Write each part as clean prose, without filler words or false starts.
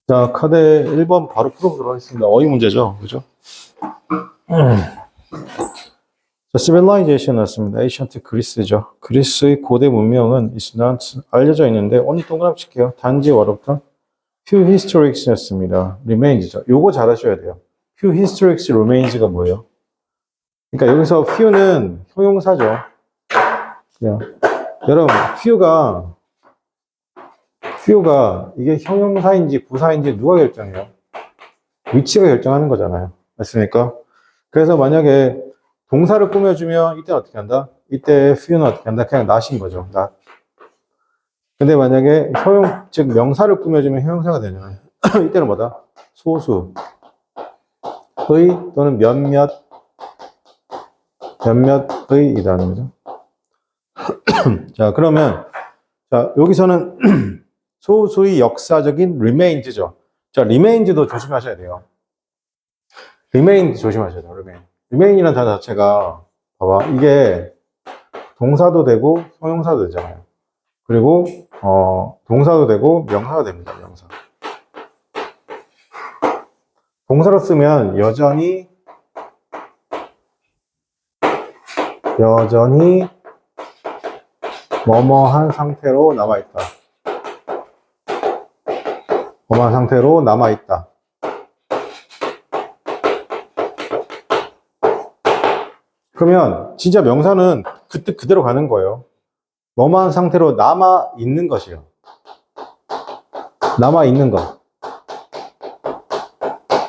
자, 카드 1번 바로 풀어보도록 하겠습니다. 어휘 문제죠. 그죠? 자, civilization 였습니다. ancient 그리스죠. 그리스의 고대 문명은 is not 알려져 있는데, 언니 동그라미 칠게요. 단지 what?부터 few historics 였습니다. remains죠. 요거 잘 하셔야 돼요. few historics remains가 뭐예요? 그러니까 여기서 few는 형용사죠. 그냥. 여러분, few가 이게 형용사인지 부사인지 누가 결정해요? 위치가 결정하는 거잖아요. 맞습니까? 그래서 만약에 동사를 꾸며주면 이때 어떻게 한다? 이때 few는 어떻게 한다? 그냥 not인 거죠. not. 근데 만약에 즉 명사를 꾸며주면 형용사가 되잖아요. 이때는 뭐다? 소수의 또는 몇몇의 이다는 거죠. 자, 그러면 자, 여기서는 소수의 역사적인 remains죠. 자, remains도 조심하셔야 돼요. remain 조심하셔야 돼요. remain이라는 단어 자체가 봐봐. 이게 동사도 되고 형용사도 되잖아요. 그리고 동사도 되고 명사가 됩니다. 명사. 동사로 쓰면 여전히 뭐뭐한 상태로 남아있다. 뭐뭐한 상태로 남아있다. 그러면 진짜 명사는 그대로 가는 거예요. 뭐뭐한 상태로 남아있는 것이요. 남아있는 것.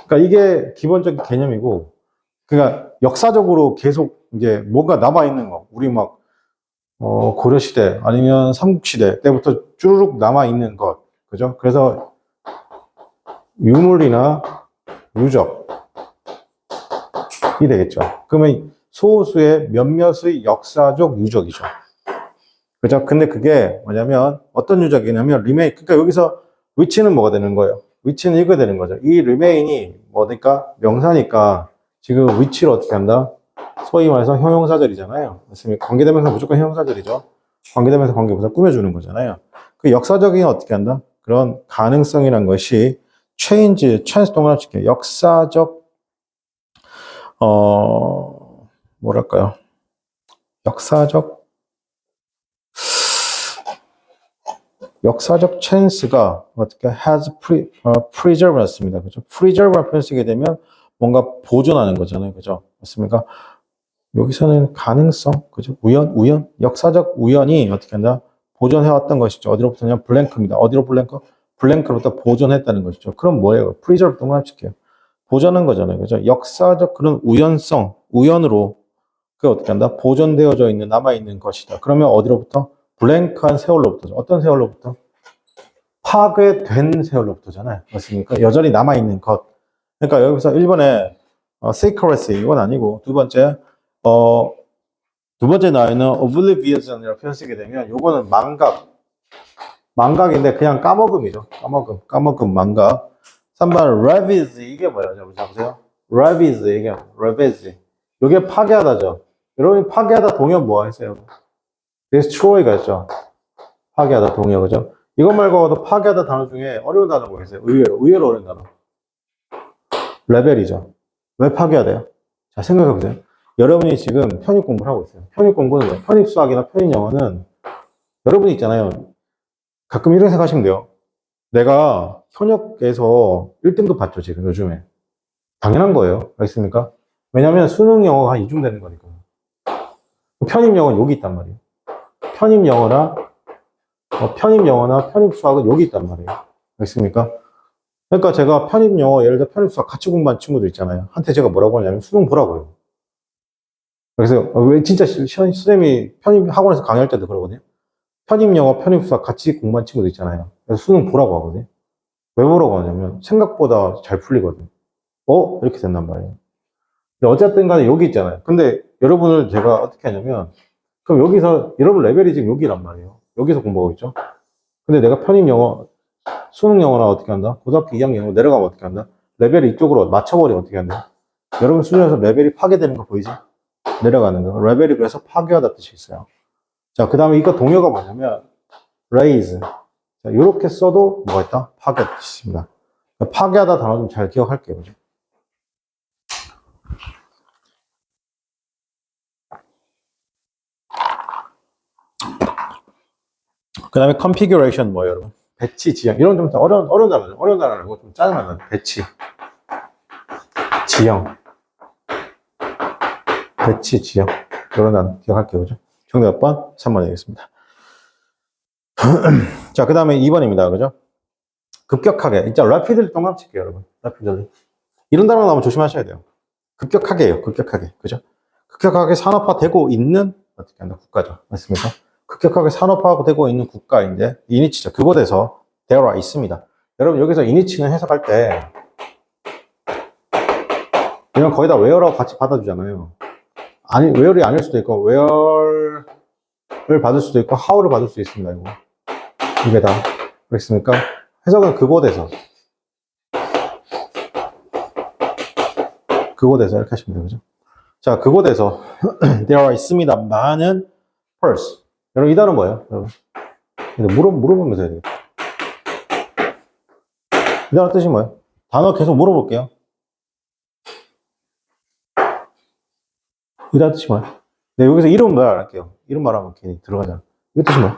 그러니까 이게 기본적인 개념이고, 그러니까 역사적으로 계속 이제 뭔가 남아있는 거. 우리 막, 고려시대 아니면 삼국시대 때부터 쭈르륵 남아있는 것. 그죠? 그래서 유물이나 유적이 되겠죠. 그러면 소수의 몇몇의 역사적 유적이죠. 그죠? 근데 그게 뭐냐면 어떤 유적이냐면 remain. 그러니까 여기서 위치는 뭐가 되는 거예요? 위치는 이거 되는 거죠. 이 remain이 뭐니까 명사니까 지금 위치를 어떻게 한다? 소위 말해서 형용사절이잖아요. 맞습니까? 관계대명사 무조건 형용사절이죠. 관계대명사 관계부사 꾸며주는 거잖아요. 그 역사적인 어떻게 한다? 그런 가능성이란 것이 change 동그라미 칠게요. 역사적 뭐랄까요? 역사적 chance가 어떻게 has preserve였습니다. 그죠? preserve라는 표현 쓰게 되면 뭔가 보존하는 거잖아요. 그죠? 맞습니까? 여기서는 가능성, 그죠? 우연, 역사적 우연이 어떻게 한다? 보존해왔던 것이죠. 어디로부터냐? 블랭크입니다. 어디로 블랭크? 블랭크로부터 보존했다는 것이죠. 그럼 뭐예요? preserve 동그라미 칠게요. 보존한 거잖아요. 그죠? 역사적 그런 우연으로 그 어떻게 한다? 보존되어져 있는, 남아있는 것이다. 그러면 어디로부터? 블랭크한 세월로부터죠. 어떤 세월로부터? 파괴된 세월로부터잖아요. 맞습니까? 여전히 남아있는 것. 그러니까 여기서 1번에 secrecy 이건 아니고 두 번째 나와 있는 oblivious이라는 표현 쓰게 되면 요거는 망각인데 그냥 까먹음이죠. 까먹음 망각. 3번 revise 이게 뭐예요? 보세요. revise 이게 파괴하다죠. 여러분이 파괴하다 동요 뭐 하세요? destroy가 있죠. 파괴하다 동요 그죠? 이것 말고도 파괴하다 단어 중에 어려운 단어 뭐 있어요? 의외로 어려운 단어. 레벨이죠. 왜 파괴하대요? 자, 생각해보세요. 여러분이 지금 편입 공부를 하고 있어요. 편입 공부는 뭐예요? 편입 수학이나 편입 영어는 여러분이 있잖아요. 가끔 이런 생각 하시면 돼요. 내가 현역에서 1등급 받죠, 지금 요즘에. 당연한 거예요. 알겠습니까? 왜냐면 수능 영어가 한 이중 되는 거니까. 편입 영어는 여기 있단 말이에요. 편입 영어나 편입 수학은 여기 있단 말이에요. 알겠습니까? 그러니까 제가 편입 영어, 예를 들어 편입 수학 같이 공부한 친구들 있잖아요. 한테 제가 뭐라고 하냐면 수능 보라고요. 그래서 왜 진짜 선생님이 편입 학원에서 강의할 때도 그러거든요. 편입 영어, 편입 수학 같이 공부한 친구들 있잖아요. 그래서 수능 보라고 하거든요. 왜 보라고 하냐면 생각보다 잘 풀리거든요. 이렇게 된단 말이에요. 근데 어쨌든 간에 여기 있잖아요. 근데 여러분을 제가 어떻게 하냐면 그럼 여기서 여러분 레벨이 지금 여기란 말이에요. 여기서 공부하고 있죠. 근데 내가 편입 영어, 수능 영어나 어떻게 한다? 고등학교 2학년 영어 내려가면 어떻게 한다? 레벨을 이쪽으로 맞춰버리면 어떻게 한다? 여러분 수준에서 레벨이 파괴되는 거 보이지? 내려가는 거. 레벨이 그래서 파괴하다 뜻이 있어요. 자, 그 다음에 이거 동요가 뭐냐면 raise. 자, 이렇게 써도 뭐가 있다? 파괴 뜻입니다. 파괴하다 단어 좀 잘 기억할게요. 그죠? 그 다음에 configuration 뭐예요, 여러분? 배치, 지형. 이런 좀 어려운 단어죠. 어려운 단어라고 좀 짜증나는 배치, 지형. 배치, 지형. 이런 단어 기억할게요. 그죠? 정답 몇 번? 3번 되겠습니다. 자, 그 다음에 2번입니다. 그죠? 급격하게. 진짜 rapidly 동그라미 칠게요, 여러분. rapidly. 이런 단어 나오면 조심하셔야 돼요. 급격하게요, 급격하게. 그죠? 급격하게 산업화되고 있는, 어떻게 한다, 국가죠. 맞습니까? 급격하게 산업화되고 있는 국가인데, 이니치죠. 그곳에서 대화가 있습니다. 여러분, 여기서 이니치는 해석할 때, 그냥 거의 다 where라고 같이 받아주잖아요. 아니, where이 아닐 수도 있고, where를 받을 수도 있고, how를 받을 수 있습니다, 이거. 이게 다. 그렇습니까? 해석은 그곳에서. 그곳에서 이렇게 하시면 돼요. 그죠? 자, 그곳에서 there 있습니다. 많은 purse. 여러분, 이 단어 뭐예요? 여러분. 물어보면서 해야 되겠다. 이 단어 뜻이 뭐예요? 단어 계속 물어볼게요. 이 단어 뜻이 뭐예요? 네, 여기서 이름 말 안 할게요. 이름 말하면 괜히 들어가잖아. 이거 뜻이 뭐예요?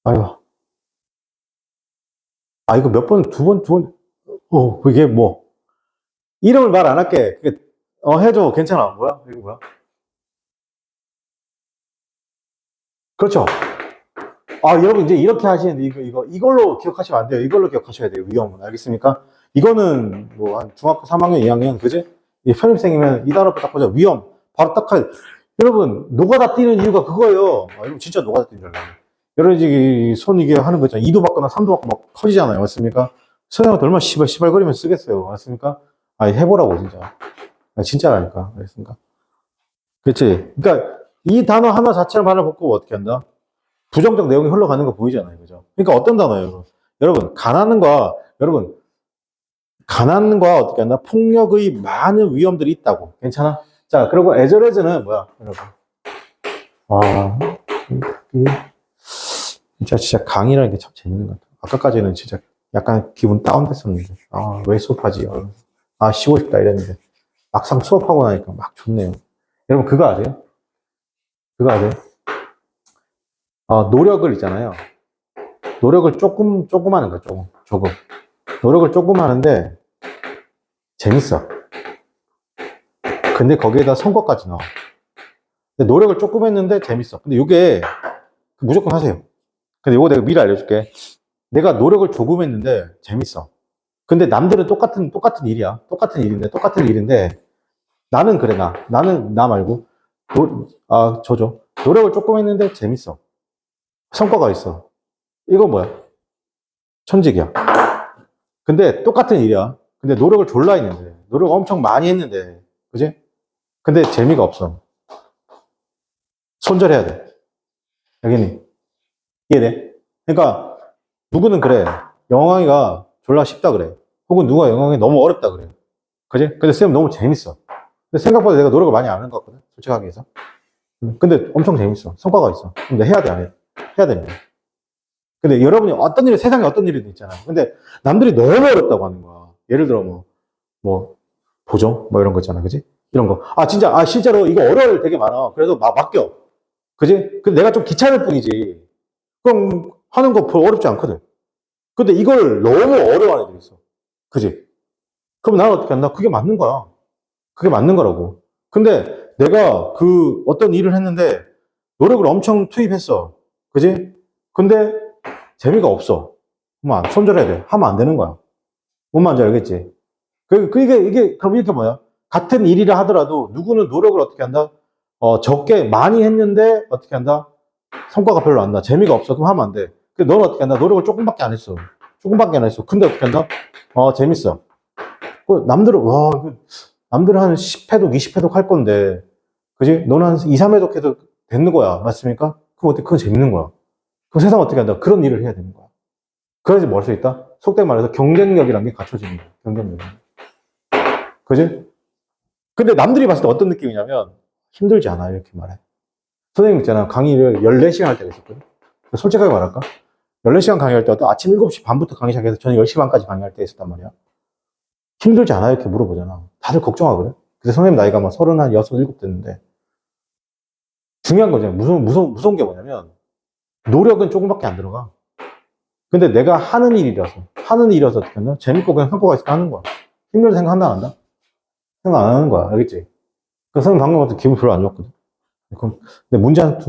아이고. 아, 이거 몇 번, 두 번, 이게 뭐. 이름을 말 안 할게. 해줘. 괜찮아. 뭐야? 이거 뭐야? 그렇죠. 아, 여러분, 이제 이렇게 하시는데, 이걸로 기억하시면 안 돼요. 이걸로 기억하셔야 돼요. 위험은. 알겠습니까? 이거는, 뭐, 한 중학교 3학년, 2학년, 그지? 편입생이면 이 단어 딱 보자. 위험. 바로 딱 여러분, 노가다 뛰는 이유가 그거예요. 아, 여러분, 진짜 노가다 뛰는 줄 알아요. 여러분, 이제 손 이게 하는 거 있잖아요. 2도 받거나 3도 받고 막 커지잖아요. 맞습니까? 선생님한테 얼마나 시발거리면 쓰겠어요. 맞습니까? 아, 해보라고, 진짜. 아, 진짜라니까. 알겠습니까? 그치? 그러니까, 이 단어 하나 자체를 받아보고 어떻게 한다? 부정적 내용이 흘러가는 거 보이잖아요. 그죠? 그러니까 어떤 단어예요? 여러분, 가난과 어떻게 한다? 폭력의 많은 위험들이 있다고. 괜찮아? 자, 그리고 에저레즈는 뭐야? 여러분. 아, 진짜 강의라는 게 참 재밌는 것 같아요. 아까까지는 진짜 약간 기분 다운됐었는데. 아, 왜 수업하지? 아, 쉬고 싶다 이랬는데. 막상 수업하고 나니까 막 좋네요. 여러분, 그거 아세요? 그거 아세요? 노력을 있잖아요. 노력을 조금 하는 거야, 조금. 노력을 조금 하는데, 재밌어. 근데 거기에다 성과까지 나와. 근데 노력을 조금 했는데 재밌어. 근데 이게 무조건 하세요. 근데 이거 내가 미리 알려줄게. 내가 노력을 조금 했는데 재밌어. 근데 남들은 똑같은 일이야. 똑같은 일인데, 나는 그래, 나는 나 말고, 노력을 조금 했는데 재밌어. 성과가 있어. 이거 뭐야? 천직이야. 근데 똑같은 일이야. 근데 노력을 졸라 했는데, 노력 엄청 많이 했는데, 그지? 근데 재미가 없어. 손절해야 돼. 여기니. 이해돼? 그러니까, 누구는 그래. 영어하기가 졸라 쉽다 그래. 혹은 누가 영어하기 너무 어렵다 그래. 그지? 근데 쌤 너무 재밌어. 근데 생각보다 내가 노력을 많이 안 한 것 같거든. 솔직하게 해서. 근데 엄청 재밌어. 성과가 있어. 근데 해야 돼, 안 해? 해야 됩니다. 근데 여러분이 세상에 어떤 일이든 있잖아요. 근데 남들이 너무 어렵다고 하는 거야. 예를 들어 보정? 뭐 이런 거 있잖아. 그지? 이런 거. 실제로 이거 어려울 일 되게 많아. 그래서 맡겨. 그지? 근데 내가 좀 귀찮을 뿐이지. 그럼 하는 거 별로 어렵지 않거든. 근데 이걸 너무 어려워하는 애들이 있어. 그지? 그럼 나는 어떻게 한다? 그게 맞는 거야. 그게 맞는 거라고. 근데 내가 어떤 일을 했는데 노력을 엄청 투입했어. 그지? 근데 재미가 없어. 그만 손절해야 돼. 하면 안 되는 거야. 뭔 말인지 알겠지? 그럼 이게 뭐야? 같은 일이라 하더라도 누구는 노력을 어떻게 한다? 적게 많이 했는데 어떻게 한다? 성과가 별로 안 나. 재미가 없어. 그럼 하면 안 돼. 근데 너는 어떻게 한다? 노력을 조금밖에 안 했어. 근데 어떻게 한다? 재밌어. 남들은 한 10회독, 20회독 할 건데, 그지? 너는 한 2, 3회독 해도 되는 거야. 맞습니까? 그럼 어떻게, 그건 재밌는 거야. 그럼 세상 어떻게 한다? 그런 일을 해야 되는 거야. 그래야지 뭐 할 수 있다? 속된 말해서 경쟁력이라는 게 갖춰지는 거야. 경쟁력. 그지? 근데 남들이 봤을 때 어떤 느낌이냐면, 힘들지 않아. 이렇게 말해. 선생님 있잖아. 강의를 14시간 할 때가 있었거든. 솔직하게 말할까? 14시간 강의할 때 아침 7시 반부터 강의 시작해서 저는 10시 반까지 강의할 때 있었단 말이야. 힘들지 않아요? 이렇게 물어보잖아. 다들 걱정하거든. 그래서 선생님 나이가 막 36, 7 됐는데. 중요한 거죠. 무서운 게 뭐냐면, 노력은 조금밖에 안 들어가. 근데 내가 하는 일이라서 어떻게 하냐? 재밌고 그냥 성과가 있을 때 하는 거야. 힘들다 생각 한다, 안 한다? 생각 안 하는 거야. 알겠지? 그 선생님 방금 같은 기분 별로 안 좋았거든. 그럼, 근데 문제 한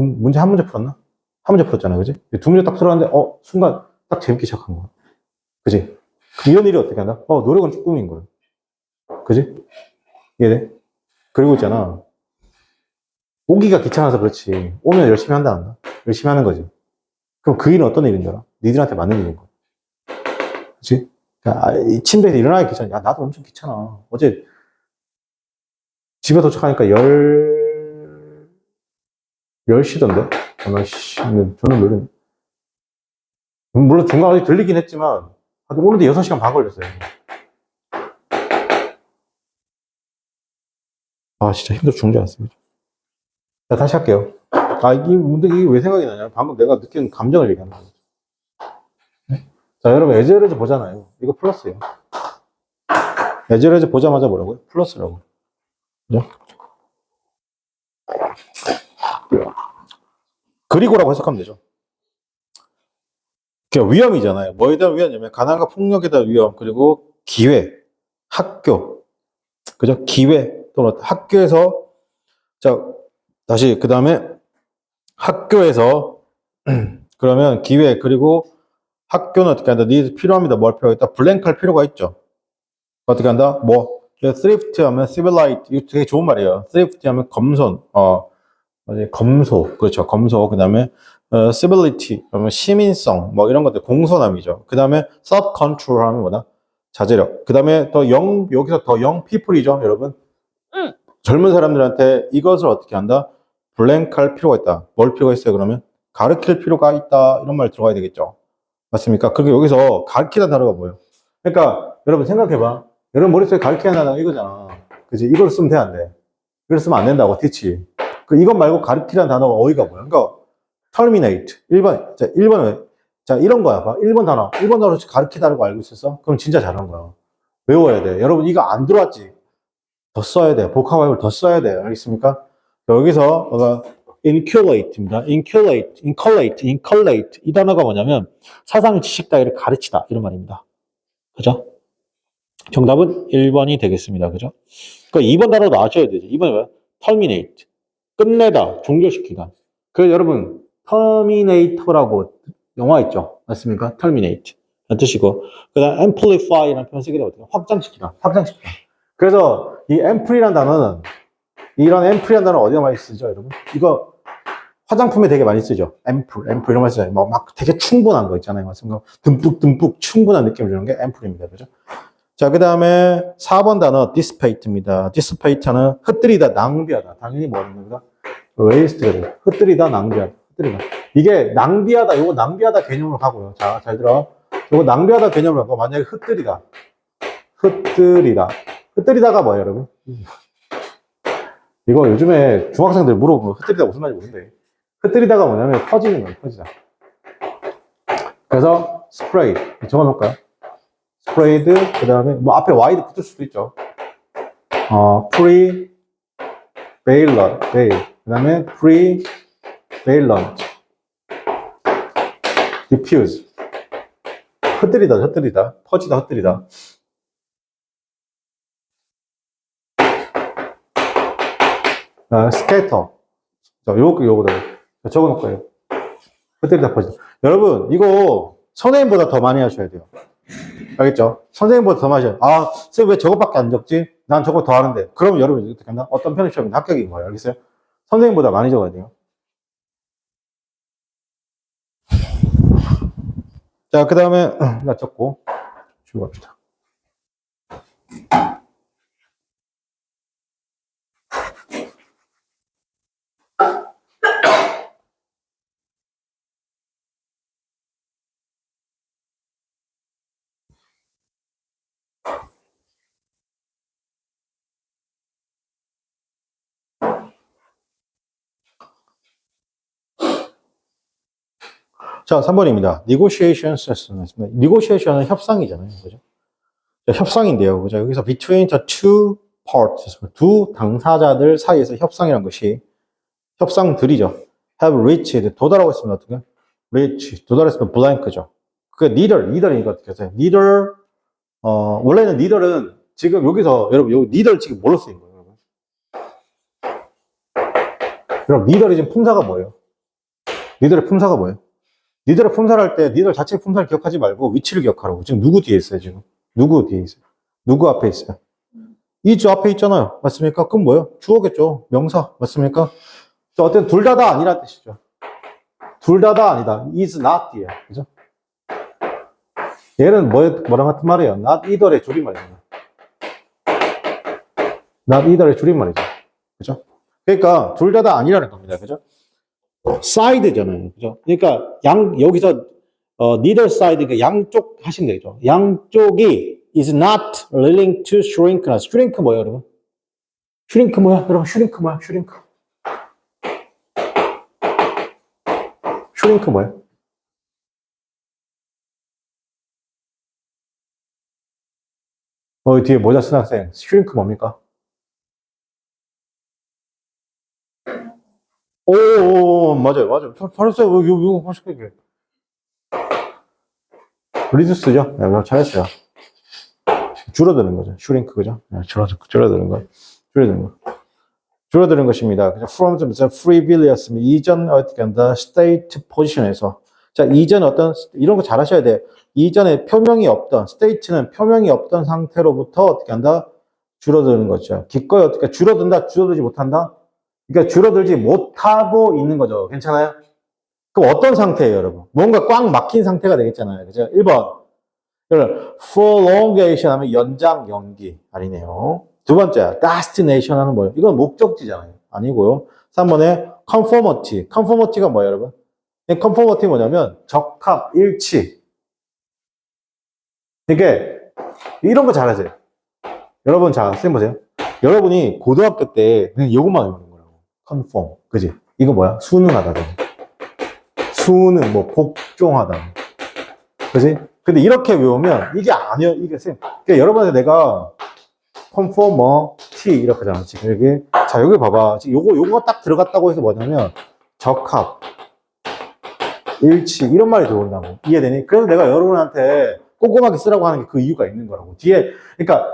문제 풀었나? 한 문제 풀었잖아, 그지? 두 문제 딱 풀었는데, 순간 딱 재밌기 시작한 거야. 그지? 이런 일이 어떻게 한다? 노력은 조금인 거야. 그지? 이해돼? 그리고 있잖아. 오기가 귀찮아서 그렇지. 오면 열심히 한다, 안 한다? 열심히 하는 거지. 그럼 그 일은 어떤 일인 줄 알아? 니들한테 맞는 일인 거야. 그치? 이 침대에서 일어나기 귀찮아. 야, 나도 엄청 귀찮아. 어제 집에 도착하니까 10시던데? 근데 저는 물론 중간에 어디 들리긴 했지만, 오는데 6시간 반 걸렸어요. 진짜 힘들어 죽는 줄 알았어요. 자, 다시 할게요. 이게 왜 생각이 나냐? 방금 내가 느낀 감정을 얘기하는 거예요. 자, 여러분, 에즈레즈 보잖아요. 이거 플러스예요. 에즈레즈 보자마자 뭐라고요? 플러스라고. 그죠? 그리고라고 해석하면 되죠. 위험이잖아요. 뭐에 대한 위험이냐면, 가난과 폭력에 대한 위험, 그리고 기회, 학교, 그죠? 기회, 또는 학교에서, 자, 다시, 그 다음에 학교에서, 그러면 기회, 그리고 학교는 어떻게 한다? 니 필요합니다. 뭘 필요하겠다? 블랭크 할 필요가 있죠. 어떻게 한다? thrift 하면 civilite. 이거 되게 좋은 말이에요. thrift 하면 검손, 검소. 그렇죠. 검소. 그 다음에, civility. 그러면 시민성. 이런 것들. 공손함이죠. 그 다음에 self-control 하면 뭐다? 자제력. 그 다음에 여기서 더 young people이죠. 여러분. 젊은 사람들한테 이것을 어떻게 한다? 블랭크 할 필요가 있다. 뭘 필요가 있어요? 그러면 가르칠 필요가 있다. 이런 말 들어가야 되겠죠. 맞습니까? 그리고 여기서 가르치다는 단어가 뭐예요? 그러니까 여러분 생각해봐. 여러분 머릿속에 가르치다는 단어가 이거잖아. 그지? 이걸 쓰면 돼, 안 돼? 이걸 쓰면 안 된다고, teach. 이것 말고 가르치라는 단어가 어휘가 뭐야? 그러니까 terminate. 1번. 자, 1번은 자, 이런 거야. 봐. 1번 단어. 1번 단어 가르치다라고 알고 있었어? 그럼 진짜 잘한 거야. 외워야 돼. 여러분 이거 안 들어왔지? 더 써야 돼. 복합화입을 더 써야 돼. 알겠습니까? 여기서 inculate입니다. inculate. 이 단어가 뭐냐면 사상 지식 따위를 가르치다 이런 말입니다. 그죠? 정답은 1번이 되겠습니다. 그죠? 그러니까 2번 단어도 아셔야 되죠. 2번이 뭐야? terminate. 끝내다, 종결시키다. 그래서 여러분 terminator라고 영화 있죠? 맞습니까? terminate. 라는 뜻이고 그 다음 amplify라는 표현 쓰게 되거든요. 확장시키다. 그래서 이 amp이라는 단어는 이런 amp이라는 단어 어디가 많이 쓰죠, 여러분? 이거 화장품에 되게 많이 쓰죠. 앰플 이런 말 쓰잖아요. 막 되게 충분한 거 있잖아요. 맞습니까? 듬뿍 충분한 느낌을 주는 게 앰플입니다. 그죠? 자, 그 다음에 4번 단어 dissipate입니다. dissipate는 흩뜨리다, 낭비하다. 당연히 뭐라는 거다? waste가 돼요. 흩뜨리다, 낭비하다. 이게 낭비하다, 요거 낭비하다 개념으로 하고요. 자, 잘 들어. 요거 낭비하다 개념으로 하고 만약에 흩뜨리다가 뭐예요, 여러분? 이거 요즘에 중학생들 물어보면 흩뜨리다 무슨 말인지 모르는데 흩뜨리다가 뭐냐면 퍼지는 거예요. 퍼지다. 그래서 스프레이 적어놓을까요? 스프레이드 그 다음에 앞에 Y도 붙을 수도 있죠. 베일 그 다음에 diffuse 흩뜨리다 퍼지다 scatter 요거다 적어놓을 거예요. 흩뜨리다 퍼지다. 여러분 이거 선생님보다 더 많이 하셔야 돼요. 알겠죠? 선생님보다 더 많이 하셔야 돼요. 선생님 왜 저것밖에 안 적지? 난 저거 더 하는데. 그럼 여러분 어떻게 한다? 어떤 편입시험은 합격인 거예요. 알겠어요? 선생님보다 많이 적어야 돼요. 자, 그 다음에 나 적고 출발합시다. 자, 3번입니다. negotiations. negotiation은 협상이잖아요. 그죠? 자, 협상인데요. 그죠? 여기서 between the two parts. 두 당사자들 사이에서 협상이라는 것이 협상들이죠. have reached. 도달하고 있으면 어떻게? reach. 도달했으면 blank죠. 그 neither이니까 어떻게 하세요? neither, 원래는 neither은 지금 여기서, 여러분, 여기 neither 지금 뭘로 쓰인 거예요? 여러분, neither이 지금 품사가 뭐예요? neither의 품사가 뭐예요? 니들의 품사를 할 때 니들 자체의 품사를 기억하지 말고 위치를 기억하라고. 지금 누구 뒤에 있어요, 지금? 누구 뒤에 있어요? 누구 앞에 있어요? 이 주 앞에 있잖아요. 맞습니까? 그럼 뭐예요? 주어겠죠. 명사. 맞습니까? 어쨌든 둘 다 아니란 뜻이죠. 둘 다 아니다. is not 이에요. 그죠? 얘는 뭐랑 같은 말이에요? not either의 줄임말이잖아요. not either의 줄임말이죠. 그죠? 그러니까 둘 다 아니라는 겁니다. 그죠? side잖아요. 그죠? 그러니까 여기서 neither side, 그러니까 양쪽 하시면 되죠. 양쪽이 is not willing to shrink. shrink 뭐예요, 여러분? shrink 뭐야? 여러분, shrink 뭐야? shrink. shrink 뭐야? 뒤에 모자 쓴 학생, shrink 뭡니까? 오, 맞아요. 잘했어요. 이거 하시게. 리듀스죠? 네, 잘했어요. 줄어드는 거죠. 슈링크, 그죠? 네, 줄어드는 거. 줄어드는 것입니다. From the previous, 이전 어떻게 한다? state position에서. 자, 이전 이런 거 잘 하셔야 돼. 이전에 표명이 없던, state는 표명이 없던 상태로부터 어떻게 한다? 줄어드는 거죠. 기꺼이 어떻게 줄어든다? 줄어들지 못한다? 그러니까 줄어들지 못하고 있는 거죠. 괜찮아요? 그럼 어떤 상태예요, 여러분? 뭔가 꽉 막힌 상태가 되겠잖아요. 그죠? 1번. prolongation 하면 연장, 연기. 아니네요. 두 번째, destination 하는 뭐예요? 이건 목적지잖아요. 아니고요. 3번에 conformity. conformity가 뭐예요, 여러분? conformity 뭐냐면 적합, 일치. 이게 이런 거 잘하세요. 여러분, 자, 쌤 보세요. 여러분이 고등학교 때 그냥 이것만 외우는 거라고. conform. 그지? 이거 뭐야? 수능하다. 수능, 복종하다. 그지? 근데 이렇게 외우면 이게 아니요. 이게 쌤. 그러니까 여러분한테 내가 conformity 이렇게 하잖아. 지금 여기. 자, 여기 봐봐. 지금 요거 딱 들어갔다고 해서 뭐냐면 적합, 일치 이런 말이 들어온다고. 이해되니? 그래서 내가 여러분한테 꼼꼼하게 쓰라고 하는 게 그 이유가 있는 거라고. 뒤에 그러니까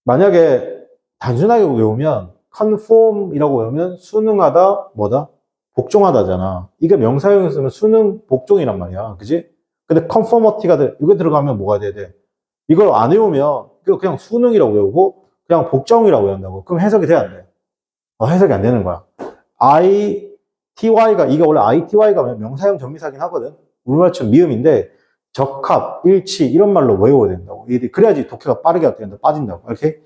만약에 단순하게 외우면 conform이라고 외우면 수능하다 뭐다? 복종하다잖아. 이게 명사형에 쓰면 수능 복종이란 말이야. 그지? 근데 conformity가 이거 들어가면 뭐가 돼야 돼? 이걸 안 외우면 그냥 수능이라고 외우고 그냥 복종이라고 외운다고. 그럼 해석이 돼야 안 돼? 해석이 안 되는 거야. ITY가 이게 원래 ITY가 명사형 전미사긴 하거든. 우리말처럼 미음인데 적합, 일치 이런 말로 외워야 된다고. 그래야지 독해가 빠르게 어떻게 된다 빠진다고. 이렇게.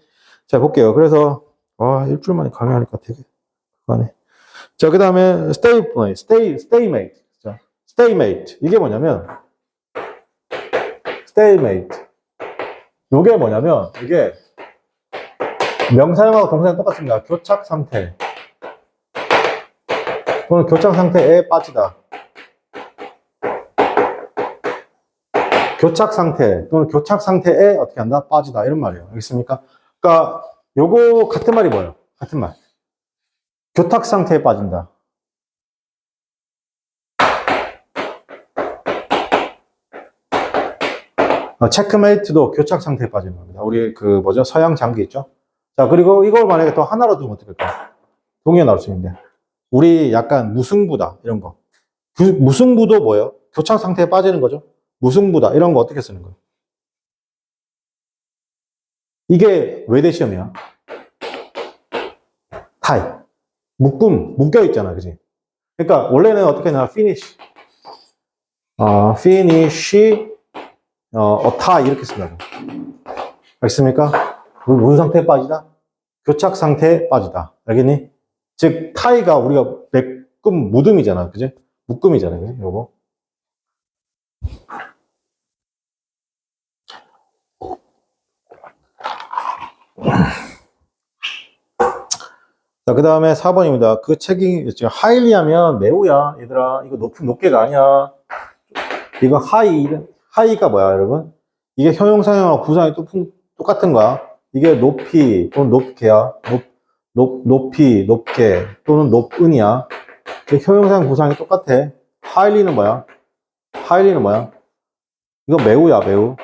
자, 볼게요. 그래서 일주일 만에 강의하니까 되게 그거네. 자, 그다음에 stalemate. 자, stalemate. 이게 뭐냐면 stalemate. 요게 뭐냐면 이게 명사형하고 동사형 똑같습니다. 교착 상태. 또는 교착 상태에 빠지다. 교착 상태 또는 교착 상태에 어떻게 한다? 빠지다. 이런 말이에요. 알겠습니까? 그러니까 요거 같은 말이 뭐예요? 같은 말. 교착 상태에 빠진다. 체크메이트도 교착 상태에 빠지는 겁니다. 우리 서양 장기 있죠? 자, 그리고 이걸 만약에 또 하나로 두면 어떻게 될까요? 동의어 나올 수 있는데. 우리 약간 무승부다. 이런 거. 무승부도 뭐예요? 교착 상태에 빠지는 거죠? 무승부다. 이런 거 어떻게 쓰는 거예요? 이게 외대 시험이야. 타이. 묶여있잖아. 그지? 그러니까 원래는 어떻게 하냐. finish. finish. 타이. 이렇게 쓴다고. 알겠습니까? 무슨 상태에 빠지다? 교착 상태에 빠지다. 알겠니? 즉, 타이가 우리가 무듬이잖아. 그지? 묶음이잖아. 그지? 요거. 자, 그 다음에 4번입니다. 그 책이, highly 하면 매우야. 얘들아, 이거 높게가 아니야. 이거 하이가 뭐야, 여러분? 이게 형용사형하고 부사형이 똑같은 거야. 이게 높이 또는 높게야. 높이, 높게 또는 높은이야. 형용사형 부사형이 똑같아. highly는 뭐야? highly는 뭐야? 이거 매우야, 매우.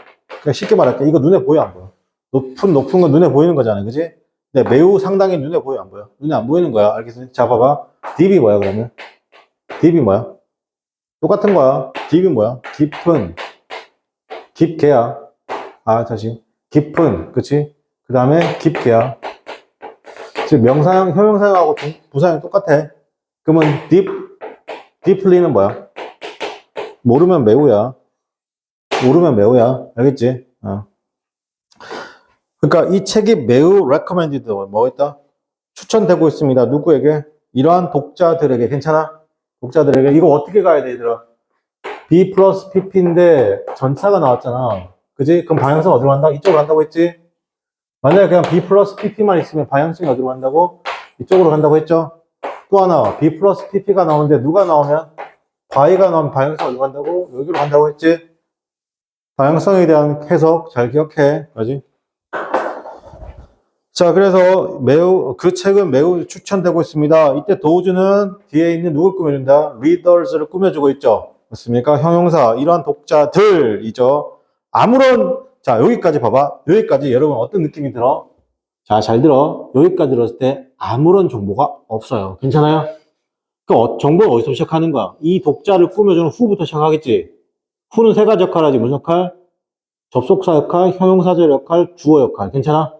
그냥 쉽게 말할게. 이거 눈에 보여, 안 보여? 높은 건 눈에 보이는 거잖아, 그지? 근데 매우 상당히 눈에 보여, 안 보여? 눈에 안 보이는 거야. 알겠어? 자, 봐봐. deep이 뭐야, 그러면? deep이 뭐야? 똑같은 거야. deep이 뭐야? 깊은. 깊게야. 아, 다시. 깊은. 그치? 그 다음에 깊게야. 지금 명사형, 형용사형하고 부사형 똑같아. 그러면 deeply는 뭐야? 모르면 매우야. 모르면 매우야. 알겠지? 그러니까 이 책이 매우 recommended, 뭐겠다? 추천되고 있습니다. 누구에게? 이러한 독자들에게. 괜찮아? 독자들에게. 이거 어떻게 가야 돼, 얘들아? B 플러스 PP인데 전차가 나왔잖아. 그지? 그럼 방향성 어디로 간다? 이쪽으로 간다고 했지? 만약에 그냥 B 플러스 PP만 있으면 방향성이 어디로 간다고? 이쪽으로 간다고 했죠? 또 하나, B 플러스 PP가 나오는데 누가 나오면? 바이가 나오면 방향성 어디로 간다고? 여기로 간다고 했지? 방향성에 대한 해석 잘 기억해. 그지? 자, 그래서 그 책은 매우 추천되고 있습니다. 이때 도우즈는 뒤에 있는 누굴 꾸며준다? 리더스를 꾸며주고 있죠. 맞습니까? 형용사, 이러한 독자들이죠. 자, 여기까지 봐봐. 여기까지 여러분 어떤 느낌이 들어? 자, 잘 들어. 여기까지 들었을 때 아무런 정보가 없어요. 괜찮아요? 그 정보는 어디서 시작하는 거야? 이 독자를 꾸며주는 후부터 시작하겠지. 후는 세 가지 역할 하지. 무슨 역할? 접속사 역할, 형용사절 역할, 주어 역할. 괜찮아?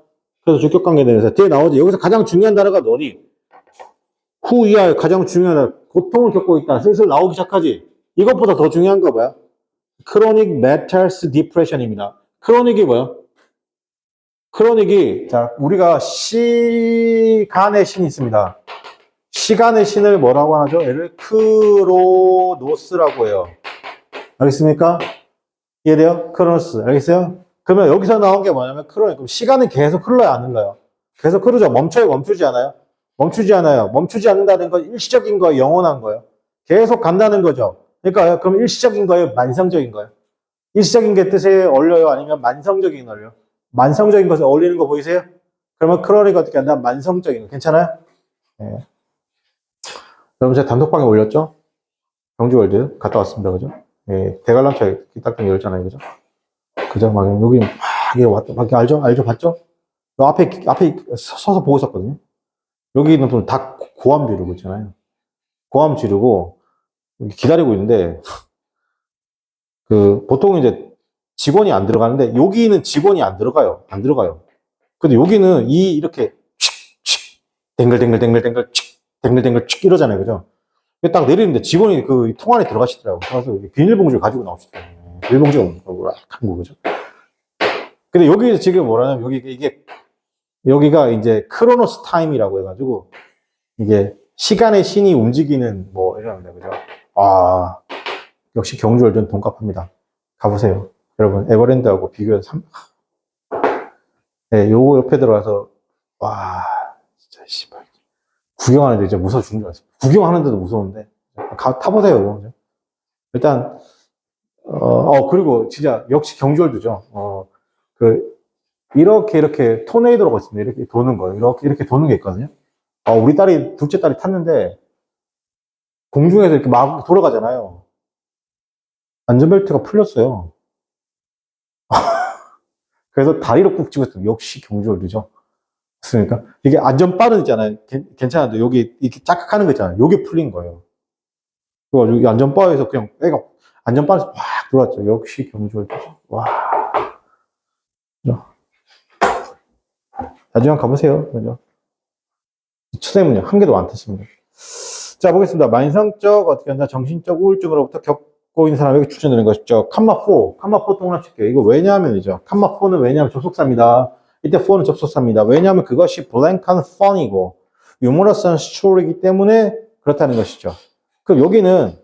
그래서 주격관계에 대해서 뒤에 나오지. 여기서 가장 중요한 단어가 뭐니? 후 이하의 가장 중요한 단어. 고통을 겪고 있다. 슬슬 나오기 시작하지. 이것보다 더 중요한 거 뭐야? Chronic Matters Depression입니다. 크로닉이 뭐야? 크로닉이, 자, 우리가 시간의 신이 있습니다. 시간의 신을 뭐라고 하죠? 얘를 크로노스라고 해요. 알겠습니까? 이해돼요? 크로노스. 알겠어요? 그러면 여기서 나온 게 뭐냐면 크로닉. 그럼 시간은 계속 흘러요, 안 흘러요? 계속 흐르죠. 멈추지 않아요? 멈추지 않아요. 멈추지 않는다는 건 일시적인 거예요, 영원한 거예요. 계속 간다는 거죠. 그러니까 그럼 일시적인 거예요, 만성적인 거예요? 일시적인 게 뜻에 어울려요? 아니면 만성적인 게 어울려요? 만성적인 것에 어울리는 거 보이세요? 그러면 크로닉 어떻게 한다? 만성적인 거. 괜찮아요? 네. 여러분 제가 단톡방에 올렸죠? 경주월드 갔다 왔습니다. 그죠? 예, 대관람차 딱딱 열잖아요. 그죠? 그죠? 막 여기 막 왔다. 막 알죠? 봤죠? 앞에 서서 보고 있었거든요. 여기 있는 분은 다 고함 지르고 있잖아요. 고함 지르고 기다리고 있는데 보통 이제 직원이 안 들어가는데 여기는 직원이 안 들어가요. 근데 여기는 이렇게 댕글댕글 이러잖아요. 그죠? 딱 내리는데 직원이 통 안에 들어가시더라고요. 그래서 비닐봉지를 가지고 나오시더라고요. 비닐봉지가 한국 그죠? 근데 여기 지금 뭐라냐면 여기가 이제 크로노스 타임이라고 해가지고 이게 시간의 신이 움직이는 이러는데 그죠? 아, 역시 경주월드는 돈값합니다. 가보세요. 여러분, 에버랜드하고 비교해서 네, 요거 옆에 들어가서 와, 진짜 씨발. 구경하는데 진짜 무서워 죽는 줄 알았어요. 구경하는데도 무서운데. 타보세요. 일단 그리고 진짜 역시 경주월드죠. 이렇게 토네이도라고 있습니다. 이렇게 도는 거예요. 이렇게 도는 게 있거든요. 우리 둘째 딸이 탔는데 공중에서 이렇게 막 돌아가잖아요. 안전벨트가 풀렸어요. 그래서 다리로 꾹 찍었어요. 역시 경주월드죠. 맞습니까? 이게 안전바는 있잖아요. 괜찮은데 여기 이렇게 짝짝하는 거 있잖아요. 요게 풀린 거예요. 그래가지고 이 안전바에서 그냥 애가 안전바에서 확 들어왔죠. 역시 경주월드죠. 와. 나중에 한번 가보세요. 그죠? 선생님은요, 한 개도 안 탔습니다. 자, 보겠습니다. 만성적, 어떻게 한다? 정신적 우울증으로부터 겪고 있는 사람에게 추천드리는 것이죠. 캄마4 동그라칠게요. 이거 왜냐하면이죠. 캄마4는 왜냐하면 접속사입니다. 이때 4는 접속사입니다. 왜냐하면 그것이 블랭크한 펀이고, 유머러스한 스토리이기 때문에 그렇다는 것이죠. 그럼 여기는,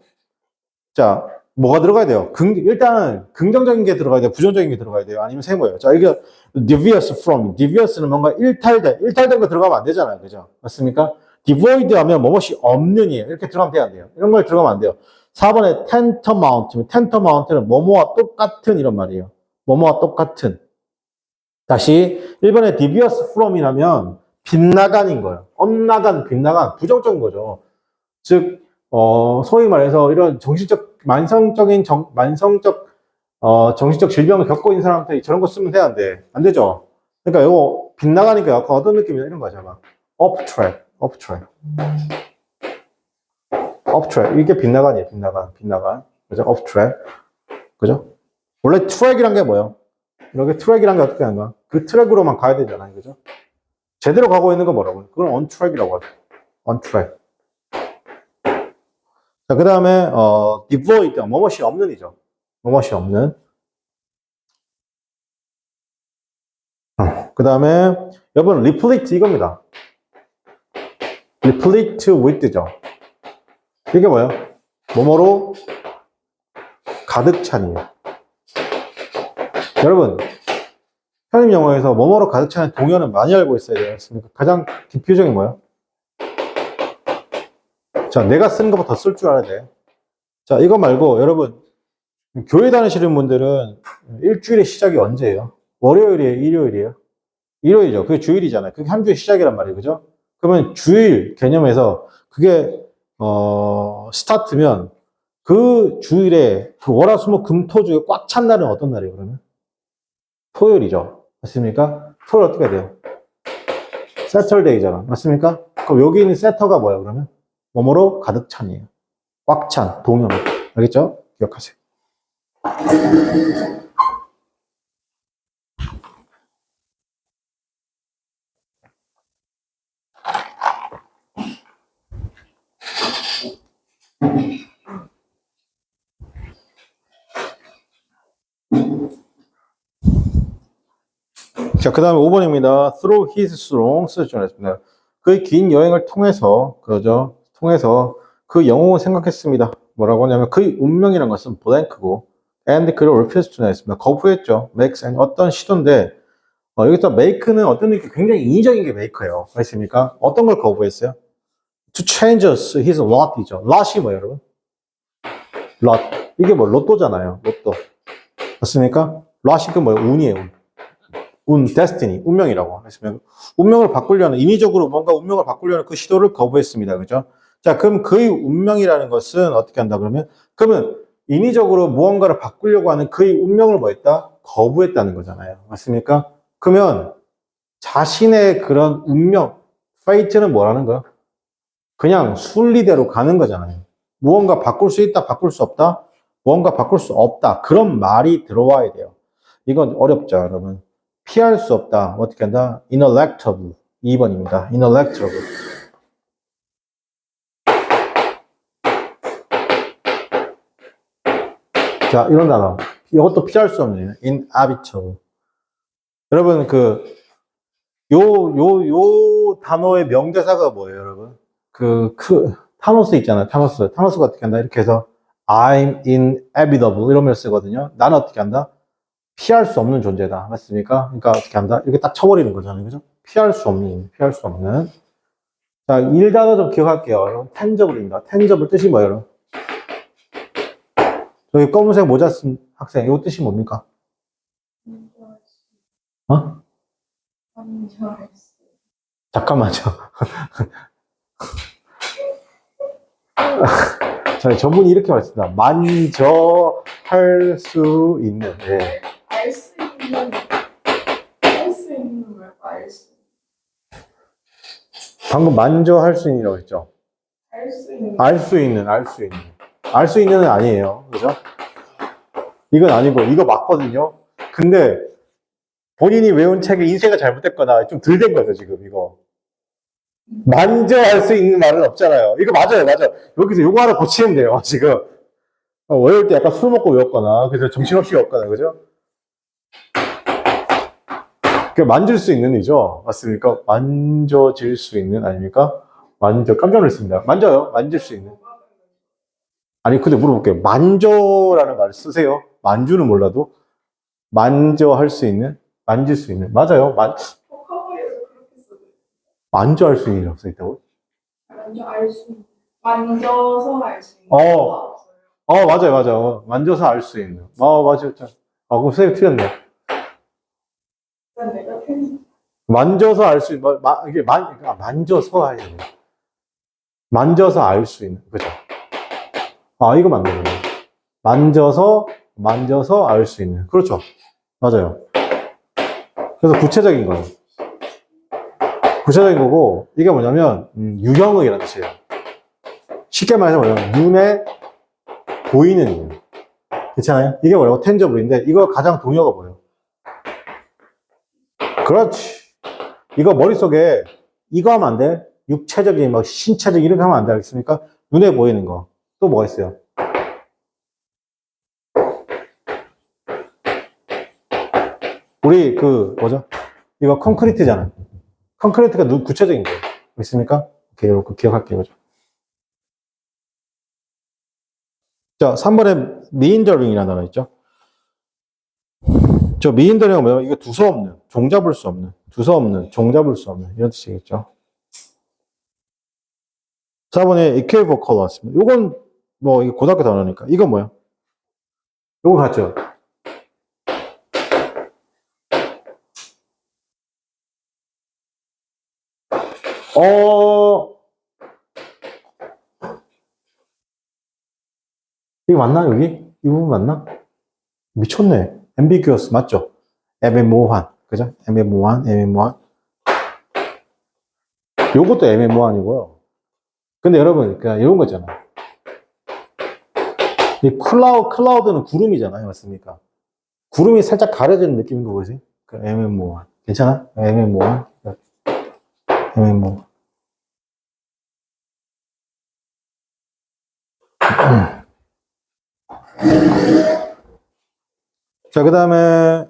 자, 뭐가 들어가야 돼요? 일단은 긍정적인 게 들어가야 돼요? 부정적인 게 들어가야 돼요? 아니면 세모예요? 자, 이게 devious from, devious's 뭔가 일탈된 거 들어가면 안 되잖아요. 그죠? 맞습니까? devoid 하면 무엇이 없는이에요. 이렇게 들어가면 돼요? 안 돼요? 이런 걸 들어가면 안 돼요. 4번에 tantamount. tantamount는 뭐뭐와 똑같은 이런 말이에요. 뭐뭐와 똑같은. 다시 1번에 devious from이라면 빗나간인 거예요. 엇나간, 빗나간, 부정적인 거죠. 즉, 소위 말해서 이런 정신적, 정신적 질병을 겪고 있는 사람한테 저런 거 쓰면 돼, 안 돼? 안 되죠? 그러니까 이거 빗나가니까 약간 어떤 느낌이냐, 이런 거잖아. off track, off track. off track. 이게 빗나간이에요, 빗나간. 그죠? off track. 그죠? 원래 트랙이란 게 뭐예요? 이렇게 트랙이란 게 어떻게 하는 거야? 그 트랙으로만 가야 되잖아요, 그죠? 제대로 가고 있는 건 뭐라고요? 그건 on track이라고 하죠. on track. 자, 그 다음에, devoid, 뭐뭇이 없는이죠. 뭐뭇이 없는. 그 다음에, 여러분, replete 이겁니다. replete with죠. 이게 뭐예요? 뭐뭐로 가득 찬이에요. 여러분, 편입 영어에서 뭐뭐로 가득 차는 동요는 많이 알고 있어야 되겠습니까? 가장 대표적인 뭐예요? 자, 내가 쓰는 것보다 더 쓸 줄 알아야 돼. 자, 이거 말고 여러분, 교회 다니시는 분들은 일주일의 시작이 언제예요? 월요일이에요? 일요일이에요? 일요일이죠. 그게 주일이잖아요. 그게 한 주의 시작이란 말이에요. 그죠? 그러면 주일 개념에서 그게, 스타트면 그 주일에 그 월화수목금토주에 꽉 찬 날은 어떤 날이에요, 그러면? 토요일이죠. 맞습니까? 토요일 어떻게 돼요? 세터데이잖아. 맞습니까? 그럼 여기 있는 세터가 뭐예요, 그러면? 뭐뭐로 가득 찬이에요. 꽉 찬, 동요. 알겠죠? 기억하세요. 자, 그 다음에 5번입니다. Through his strong surgeon했습니다. 그의 긴 여행을 통해서, 그죠? 통해서 그 영웅을 생각했습니다. 뭐라고 하냐면 그의 운명이라는 것은 블랭크고, and 그를 refused to 했습니다. 거부했죠. makes and 어떤 시도인데, 여기서 make는 어떤 느낌, 굉장히 인위적인 게 make예요. 알겠습니까? 어떤 걸 거부했어요? To change his lot이죠. lot이 뭐예요, 여러분? lot. 이게 뭐, 로또잖아요. 로또. 맞습니까? lot이 그 뭐예요? 운이에요, 운. destiny, 운명이라고 했으면 운명을 바꾸려는 인위적으로 뭔가 운명을 바꾸려는 그 시도를 거부했습니다. 그죠? 자, 그럼 그의 운명이라는 것은 어떻게 한다 그러면 인위적으로 무언가를 바꾸려고 하는 그의 운명을 뭐 했다? 거부했다는 거잖아요. 맞습니까? 그러면 자신의 그런 운명, fate는 뭐라는 거야? 그냥 순리대로 가는 거잖아요. 무언가 바꿀 수 있다, 바꿀 수 없다, 무언가 바꿀 수 없다. 그런 말이 들어와야 돼요. 이건 어렵죠, 여러분. 피할 수 없다. 어떻게 한다? ineluctable. 2번입니다. ineluctable. 자, 이런 단어. 이것도 피할 수 없네요. inevitable. 여러분, 요 단어의 명대사가 뭐예요, 여러분? 타노스 있잖아요. 타노스가 어떻게 한다? 이렇게 해서 I'm inevitable. 이러면 쓰거든요. 나는 어떻게 한다? 피할 수 없는 존재다. 맞습니까? 그러니까 어떻게 한다? 이렇게 딱 쳐버리는 거잖아요. 그죠? 피할 수 없는. 자, 1단어 좀 기억할게요. 여러분. tangible입니다. tangible 뜻이 뭐예요, 여러분? 저기 검은색 모자 쓴 학생, 이거 뜻이 뭡니까? 어? 잠깐만요. 저분이 이렇게 말했습니다. 만져할 수 있는. 네. 알 수 있는 말, 알 수. 방금 만져할 수 있는이라고 했죠? 알 수 있는. 알 수 있는. 알 수 있는은 아니에요. 그죠? 이건 아니고, 이거 맞거든요? 근데, 본인이 외운 책에 인쇄가 잘못됐거나 좀 덜 된 거죠, 지금, 이거. 만져할 수 있는 말은 없잖아요. 이거 맞아요. 여기서 요거 하나 고치면 돼요, 지금. 외울 때 약간 술 먹고 외웠거나, 그래서 정신없이 외웠거나, 그죠? 만질 수 있는 이죠? 맞습니까? 만져질 수 있는, 아닙니까? 깜짝 놀랐습니다. 만질 수 있는. 아니, 근데 물어볼게요. 만져라는 말을 쓰세요? 만주는 몰라도? 만져할 수 있는? 만질 수 있는. 맞아요. 보카블리에서 그렇게 쓰고. 만져할 수 있는이라고 써있다고? 만져서 알 수 있는. 맞아요, 맞아요. 만져서 알 수 있는. 맞아요. 그럼 선생님 틀렸네. 일단 내가 팬. 만져서 알 수 있는, 이게 만져서 해야 돼. 만져서 알 수 있는. 그죠? 이거 맞네요. 만져서 알 수 있는. 그렇죠. 맞아요. 그래서 구체적인 거예요. 구체적인 거고, 이게 뭐냐면, 유형의라는 뜻이에요. 쉽게 말해서 뭐냐면, 눈에 보이는 이유. 괜찮아요? 이게 뭐라고? 텐저블인데, 이거 가장 동요가 뭐예요? 그렇지. 이거 머릿속에, 이거 하면 안 돼. 육체적인, 신체적인 이렇게 하면 안 돼. 알겠습니까? 눈에 보이는 거. 또 뭐가 있어요? 우리, 뭐죠? 이거 콘크리트잖아. 콘크리트가 구체적인 거예요. 있습니까? 이렇게 기억할게요. 그죠? 자, 3번에 미인더링이라는 단어 있죠? 저 미인더링은 뭐예요? 이거 두서없는, 종잡을 수 없는, 두서없는, 종잡을 수 없는, 이런 뜻이겠죠? 4번에 equivocal 나왔습니다. 요건, 이거 고등학교 단어니까. 이건 뭐야? 요거 같죠? 이거 맞나, 여기? 이 부분 맞나? 미쳤네. ambiguous, 맞죠? 애매모호한. 그죠? 애매모호한. 요것도 애매모호한이고요. 근데 여러분, 그냥 이런 거 있잖아. 이 클라우드는 구름이잖아요. 맞습니까? 구름이 살짝 가려지는 느낌인 거 보세요? 애매모호한. 괜찮아? 애매모호한. 애매모호한. 자, 그 다음에,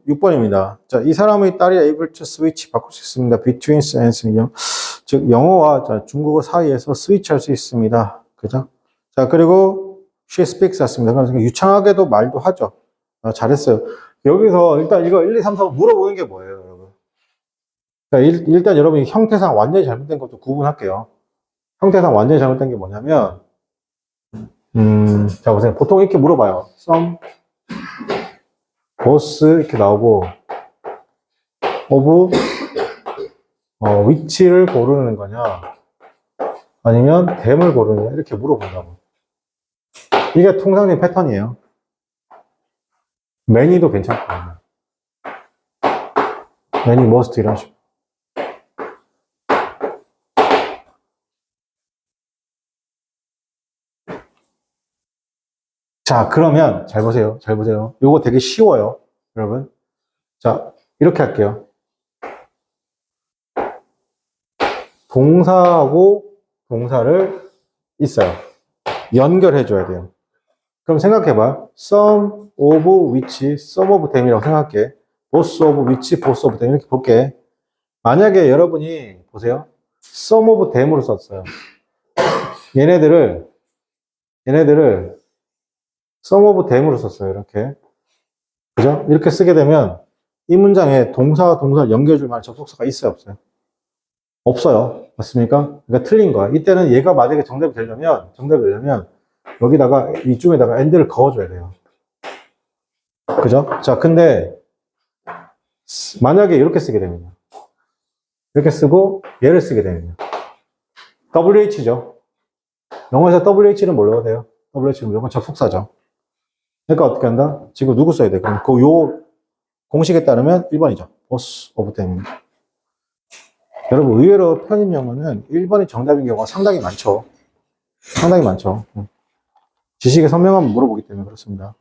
6번입니다. 자, 이 사람의 딸이 able to switch, 바꿀 수 있습니다. between and, 즉, 영어와 중국어 사이에서 스위치 할 수 있습니다. 그죠? 자, 그리고 she speaks 했습니다. 그래서 유창하게도 말도 하죠. 잘했어요. 여기서 일단 이거 1, 2, 3, 4 물어보는 게 뭐예요, 여러분? 자, 일단 여러분이 형태상 완전히 잘못된 것도 구분할게요. 형태상 완전히 잘못된 게 뭐냐면, 자, 보세요. 보통 이렇게 물어봐요. some, boss 이렇게 나오고, of, 위치를 고르는 거냐, 아니면 댐을 고르느냐, 이렇게 물어본다고. 이게 통상적인 패턴이에요. many도 괜찮고, many, most 이런 식으로. 자, 그러면 잘 보세요. 잘 보세요. 이거 되게 쉬워요. 여러분. 자, 이렇게 할게요. 동사하고 동사를 있어요. 연결해줘야 돼요. 그럼 생각해봐. some of which, some of them이라고 생각해. both of which, both of them 이렇게 볼게. 만약에 여러분이 보세요. some of them으로 썼어요. 얘네들을 some of them으로 썼어요. 이렇게. 그죠? 이렇게 쓰게 되면 이 문장에 동사와 동사를 연결해줄 만한 접속사가 있어요? 없어요? 없어요. 맞습니까? 그러니까 틀린 거야. 이때는 얘가 만약에 정답이 되려면 여기다가 이쯤에다가 and를 그어줘야 돼요. 그죠? 자, 근데 만약에 이렇게 쓰게 되면요. 이렇게 쓰고 얘를 쓰게 되면요. WH죠. 영어에서 WH는 뭘로 돼요? WH는 무조건 접속사죠. 그러니까 어떻게 한다? 지금 누구 써야 돼? 그럼 요 공식에 따르면 1번이죠. both of them입니다. 여러분 의외로 편입 영어는 1번이 정답인 경우가 상당히 많죠. 상당히 많죠. 지식의 선명함을 물어보기 때문에 그렇습니다.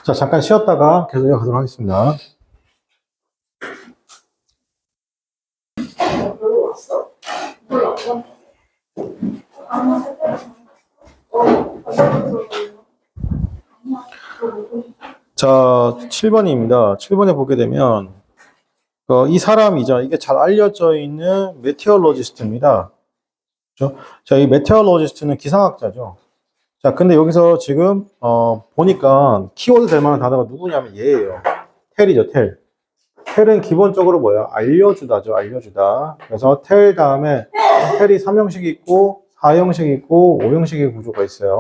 자, 잠깐 쉬었다가 계속 이어가도록 하겠습니다. 별로 왔어? 별로 안 왔어? 자, 7번입니다. 7번에 보게 되면 이 사람이죠. 이게 잘 알려져 있는 메테orologist입니다. 그죠? 자, 이 메테orologist는 기상학자죠. 자, 근데 여기서 지금, 보니까 키워드 될 만한 단어가 누구냐면 얘예요. 텔이죠, 텔. 텔은 기본적으로 뭐야? 알려주다죠, 알려주다. 그래서 텔 다음에 텔이 3형식이 있고, 4형식이 있고, 5형식의 구조가 있어요.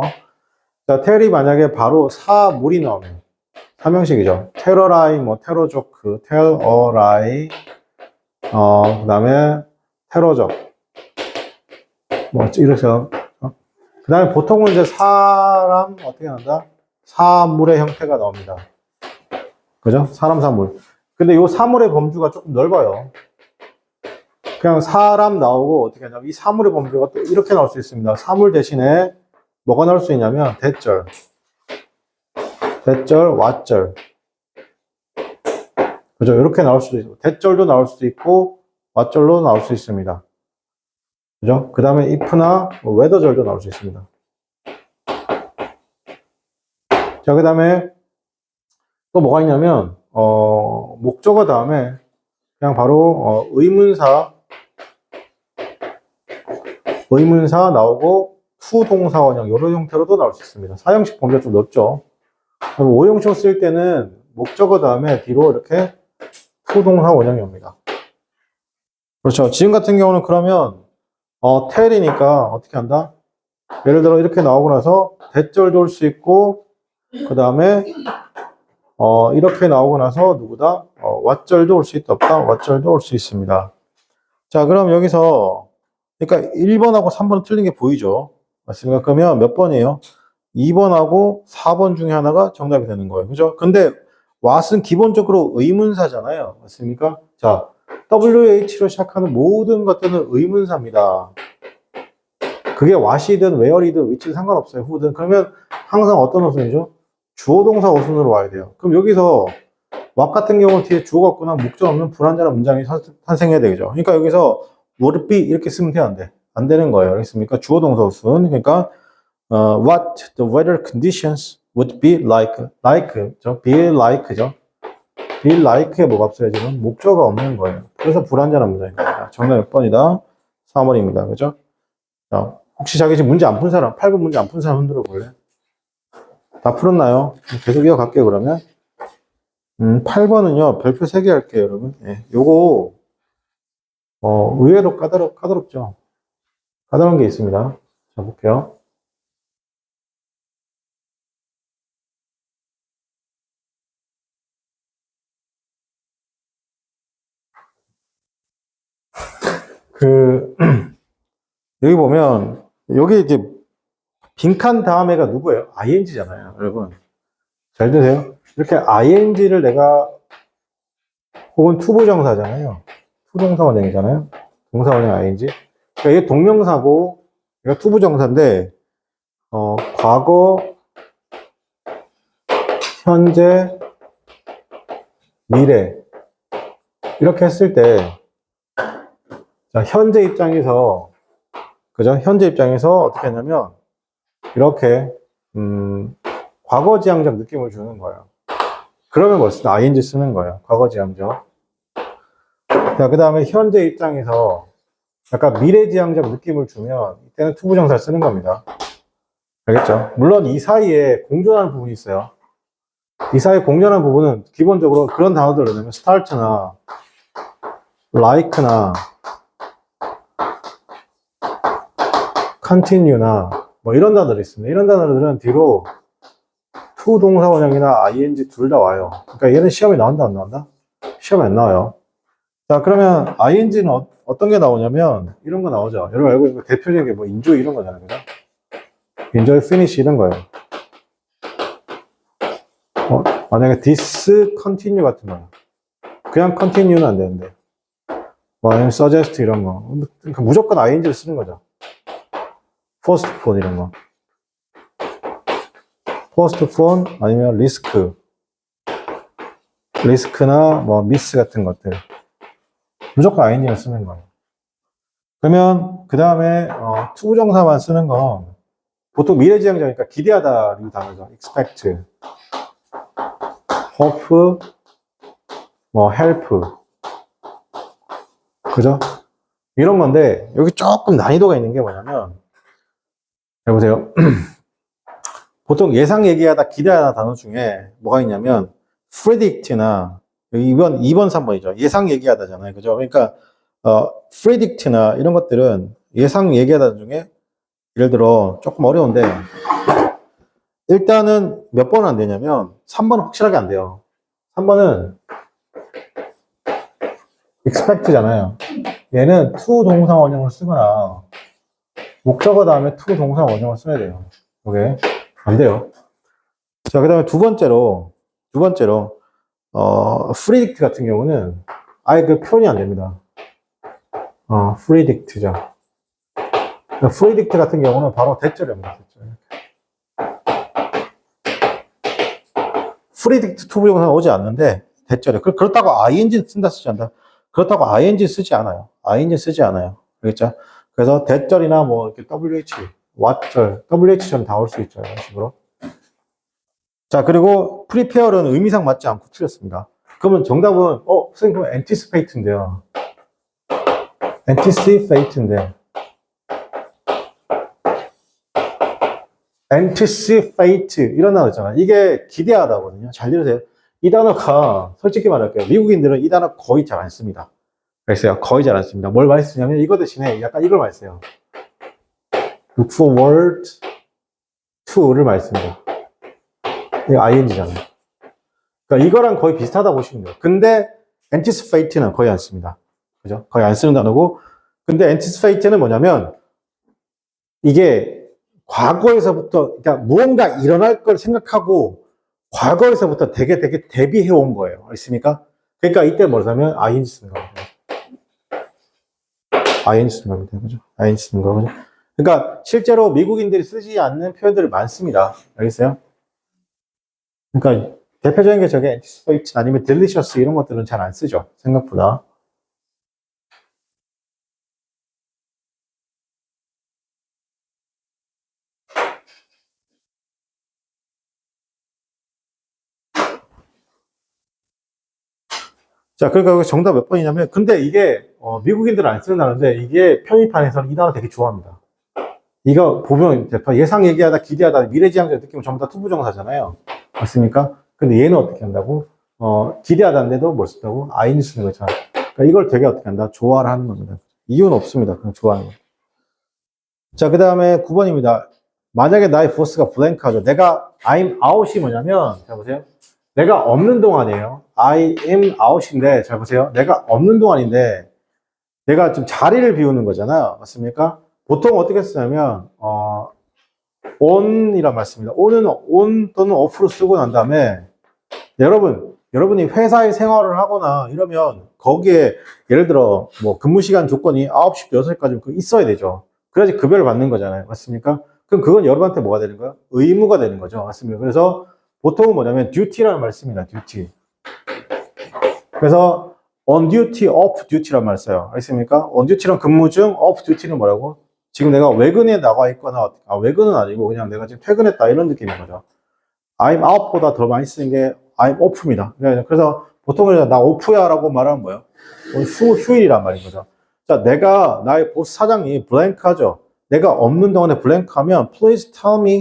자, 텔이 만약에 바로 사물이 나오면, 3형식이죠. 테러라이, 뭐, 테러조크, 텔어라이, 그 다음에 테러적, 뭐, 이렇게 해서. 그 다음에 보통은 이제 사람, 어떻게 한다? 사물의 형태가 나옵니다. 그죠? 사람, 사물. 근데 이 사물의 범주가 조금 넓어요. 그냥 사람 나오고 어떻게 하냐면 이 사물의 범주가 또 이렇게 나올 수 있습니다. 사물 대신에 뭐가 나올 수 있냐면 대절, 왓절. 그죠? 이렇게 나올 수도 있고 대절도 나올 수도 있고 왓절도 나올 수 있습니다. 그죠? 그 다음에 if나 웨더절도 나올 수 있습니다. 자, 그 다음에 또 뭐가 있냐면 목적어 다음에 그냥 바로 의문사 나오고 투동사 원형 이런 형태로도 나올 수 있습니다. 4형식 범위가 좀 넓죠. 5형식 쓸 때는 목적어 다음에 뒤로 이렇게 투동사 원형이 옵니다. 그렇죠. 지금 같은 경우는 그러면 텔이니까 어떻게 한다? 예를 들어 이렇게 나오고 나서 대절도 올 수 있고 그 다음에 이렇게 나오고 나서 누구다? 왓절도 올 수 있다 없다? 왓절도 올 수 있습니다. 자, 그럼 여기서 그러니까 1번하고 3번은 틀린 게 보이죠? 맞습니까? 그러면 몇 번이에요? 2번하고 4번 중에 하나가 정답이 되는 거예요. 그죠? 근데 what은 기본적으로 의문사잖아요. 맞습니까? 자, WH로 시작하는 모든 것들은 의문사입니다. 그게 what이든 where이든 which든 상관없어요. who든. 그러면 항상 어떤 어순이죠? 주어 동사 어순으로 와야 돼요. 그럼 여기서 what 같은 경우는 뒤에 주어가 없거나 목적 없는 불완전한 문장이 탄생해야 되죠. 그러니까 여기서 would be 이렇게 쓰면 돼, 안 돼? 안 되는 거예요. 알겠습니까? 주어 동사 어순. 그러니까 what the weather conditions would be like, be like죠. be like에 뭐가 없어요, 지금? 목적어가 없는 거예요. 그래서 불완전한 문장입니다. 정답 몇 번이다? 3번입니다. 그죠? 자, 혹시 자기 지금 문제 안 푼 사람, 8번 문제 안 푼 사람 흔들어 볼래? 다 풀었나요? 계속 이어갈게요, 그러면. 8번은요, 별표 3개 할게요, 여러분. 예, 요거, 의외로 까다롭죠? 까다로운 게 있습니다. 자, 볼게요. 여기 보면, 여기 이제, 빈칸 다음에가 누구예요? ing잖아요, 여러분. 잘 드세요? 이렇게 ing를 내가, 혹은 투부정사잖아요. 투동사 원형이잖아요. 동사 원형 ing. 그러니까 이게 동명사고, 얘가 투부정사인데, 과거, 현재, 미래. 이렇게 했을 때, 자, 현재 입장에서, 그죠? 현재 입장에서 어떻게 하냐면, 이렇게, 과거지향적 느낌을 주는 거예요. 그러면 벌써 ing 쓰는 거예요. 과거지향적. 자, 그 다음에 현재 입장에서 약간 미래지향적 느낌을 주면, 이때는 투부정사를 쓰는 겁니다. 알겠죠? 물론 이 사이에 공존하는 부분이 있어요. 이 사이에 공존하는 부분은 기본적으로 그런 단어들을 넣으면 start나, like나, continue나, 뭐 이런 단어들이 있습니다. 이런 단어들은 뒤로 to 동사 원형이나 ing 둘 다 와요. 그러니까 얘는 시험에 나온다, 안 나온다? 시험에 안 나와요. 자, 그러면 ing는 어떤 게 나오냐면 이런 거 나오죠. 여러분 알고 있는 거 대표적인 게 뭐 enjoy 이런 거잖아요. 그죠? enjoy, finish 이런 거예요. 만약에 this continue 같은 거 그냥 continue는 안 되는데 뭐 아니면 suggest 이런 거 그러니까 무조건 ing를 쓰는 거죠. postpone 이런 거 postpone 아니면 risk나 뭐 miss 같은 것들 무조건 ing를 쓰는 거예요. 그러면 그 다음에 투부정사만 쓰는 건 보통 미래지향적이니까 기대하다라는 단어죠. expect, hope, 뭐 help 그죠? 이런 건데, 여기 조금 난이도가 있는 게 뭐냐면, 잘 보세요. 보통 예상 얘기하다 기대하다 단어 중에 뭐가 있냐면, predict나, 여기 2번, 3번이죠. 예상 얘기하다잖아요. 그죠? 그러니까, predict나 이런 것들은 예상 얘기하다 중에, 예를 들어, 조금 어려운데, 일단은 몇 번은 안 되냐면, 3번은 확실하게 안 돼요. 3번은 expect잖아요. 얘는 to 동사 원형을 쓰거나, 목적어 다음에 to 동사 원형을 써야 돼요. 이게 안 돼요. 자, 그 다음에 두 번째로, predict 같은 경우는 아예 그 표현이 안 됩니다. predict죠. predict 같은 경우는 바로 대절입니다. 대절. predict to 부정사가 오지 않는데, 대절이에요. 그렇다고 ing 쓴다 쓰지 않다. 그렇다고 ing 쓰지 않아요. ing 쓰지 않아요. 알겠죠? 그래서 대절이나 뭐 이렇게 wh, what절, wh처럼 다 올 수 있죠. 이런 식으로. 자, 그리고 prepare는 의미상 맞지 않고 틀렸습니다. 그러면 정답은, 선생님, 그럼 anticipate인데요. anticipate인데. anticipate, 이런 단어 있잖아요. 이게 기대하다거든요. 잘 들으세요. 이 단어가, 솔직히 말할게요. 미국인들은 이 단어 거의 잘 안 씁니다. 그랬어요. 거의 잘 안 씁니다. 뭘 많이 쓰냐면, 이거 대신에 약간 이걸 많이 써요. look forward to를 많이 씁니다. 이거 ing잖아요. 그러니까 이거랑 거의 비슷하다 보시면 돼요. 근데 anticipate는 거의 안 씁니다. 그죠? 거의 안 쓰는 단어고. 근데 anticipate는 뭐냐면 이게 과거에서부터 그러니까 무언가 일어날 걸 생각하고 과거에서부터 되게 대비해 온 거예요. 알겠습니까? 그러니까 이때 뭐냐면 ing 쓰는 겁니다. ing 쓰는 겁니다. 그죠? ing 쓰는 거죠. 그러니까 실제로 미국인들이 쓰지 않는 표현들이 많습니다. 알겠어요? 그러니까 대표적인 게 저게 anticipate 아니면 delicious 이런 것들은 잘 안 쓰죠. 생각보다. 자, 그러니까 여기 정답 몇 번이냐면, 근데 이게, 미국인들은 안 쓰는 단어인데, 이게 편입판에서는 이 단어 되게 좋아합니다. 이거 보면, 예상 얘기하다, 기대하다, 미래지향적 느낌은 전부 다 투부정사잖아요. 맞습니까? 근데 얘는 어떻게 한다고? 기대하다인데도 뭘 쓴다고? ing 쓰는 거잖아. 그러니까 이걸 되게 어떻게 한다? 좋아를 하는 겁니다. 이유는 없습니다. 그냥 좋아하는 거. 자, 그 다음에 9번입니다. 만약에 나의 보스가 블랭크하죠. 내가, I'm out이 뭐냐면, 자, 보세요. 내가 없는 동안이에요. I am out인데, 잘 보세요. 내가 없는 동안인데, 내가 좀 자리를 비우는 거잖아요. 맞습니까? 보통 어떻게 쓰냐면, on이란 말 씁니다. on은 on 또는 off로 쓰고 난 다음에, 여러분이 회사에 생활을 하거나 이러면, 거기에, 예를 들어, 뭐, 근무 시간 조건이 9시부터 6시까지 있어야 되죠. 그래야지 급여를 받는 거잖아요. 맞습니까? 그럼 그건 여러분한테 뭐가 되는 거예요? 의무가 되는 거죠. 맞습니다. 그래서, 보통은 뭐냐면 duty라는 말을 씁니다. duty. 그래서 on duty, off duty라는 말을 써요. 알겠습니까? on duty는 근무 중, off duty는 뭐라고? 지금 내가 외근에 나가 있거나, 외근은 아니고 그냥 내가 지금 퇴근했다 이런 느낌인 거죠. I'm out보다 더 많이 쓰는 게 I'm off입니다. 그래서 보통은 나 오프야 라고 말하면 뭐예요? 휴일이란 말인 거죠. 자, 나의 보스 사장이 블랭크하죠. 내가 없는 동안에 블랭크하면 please tell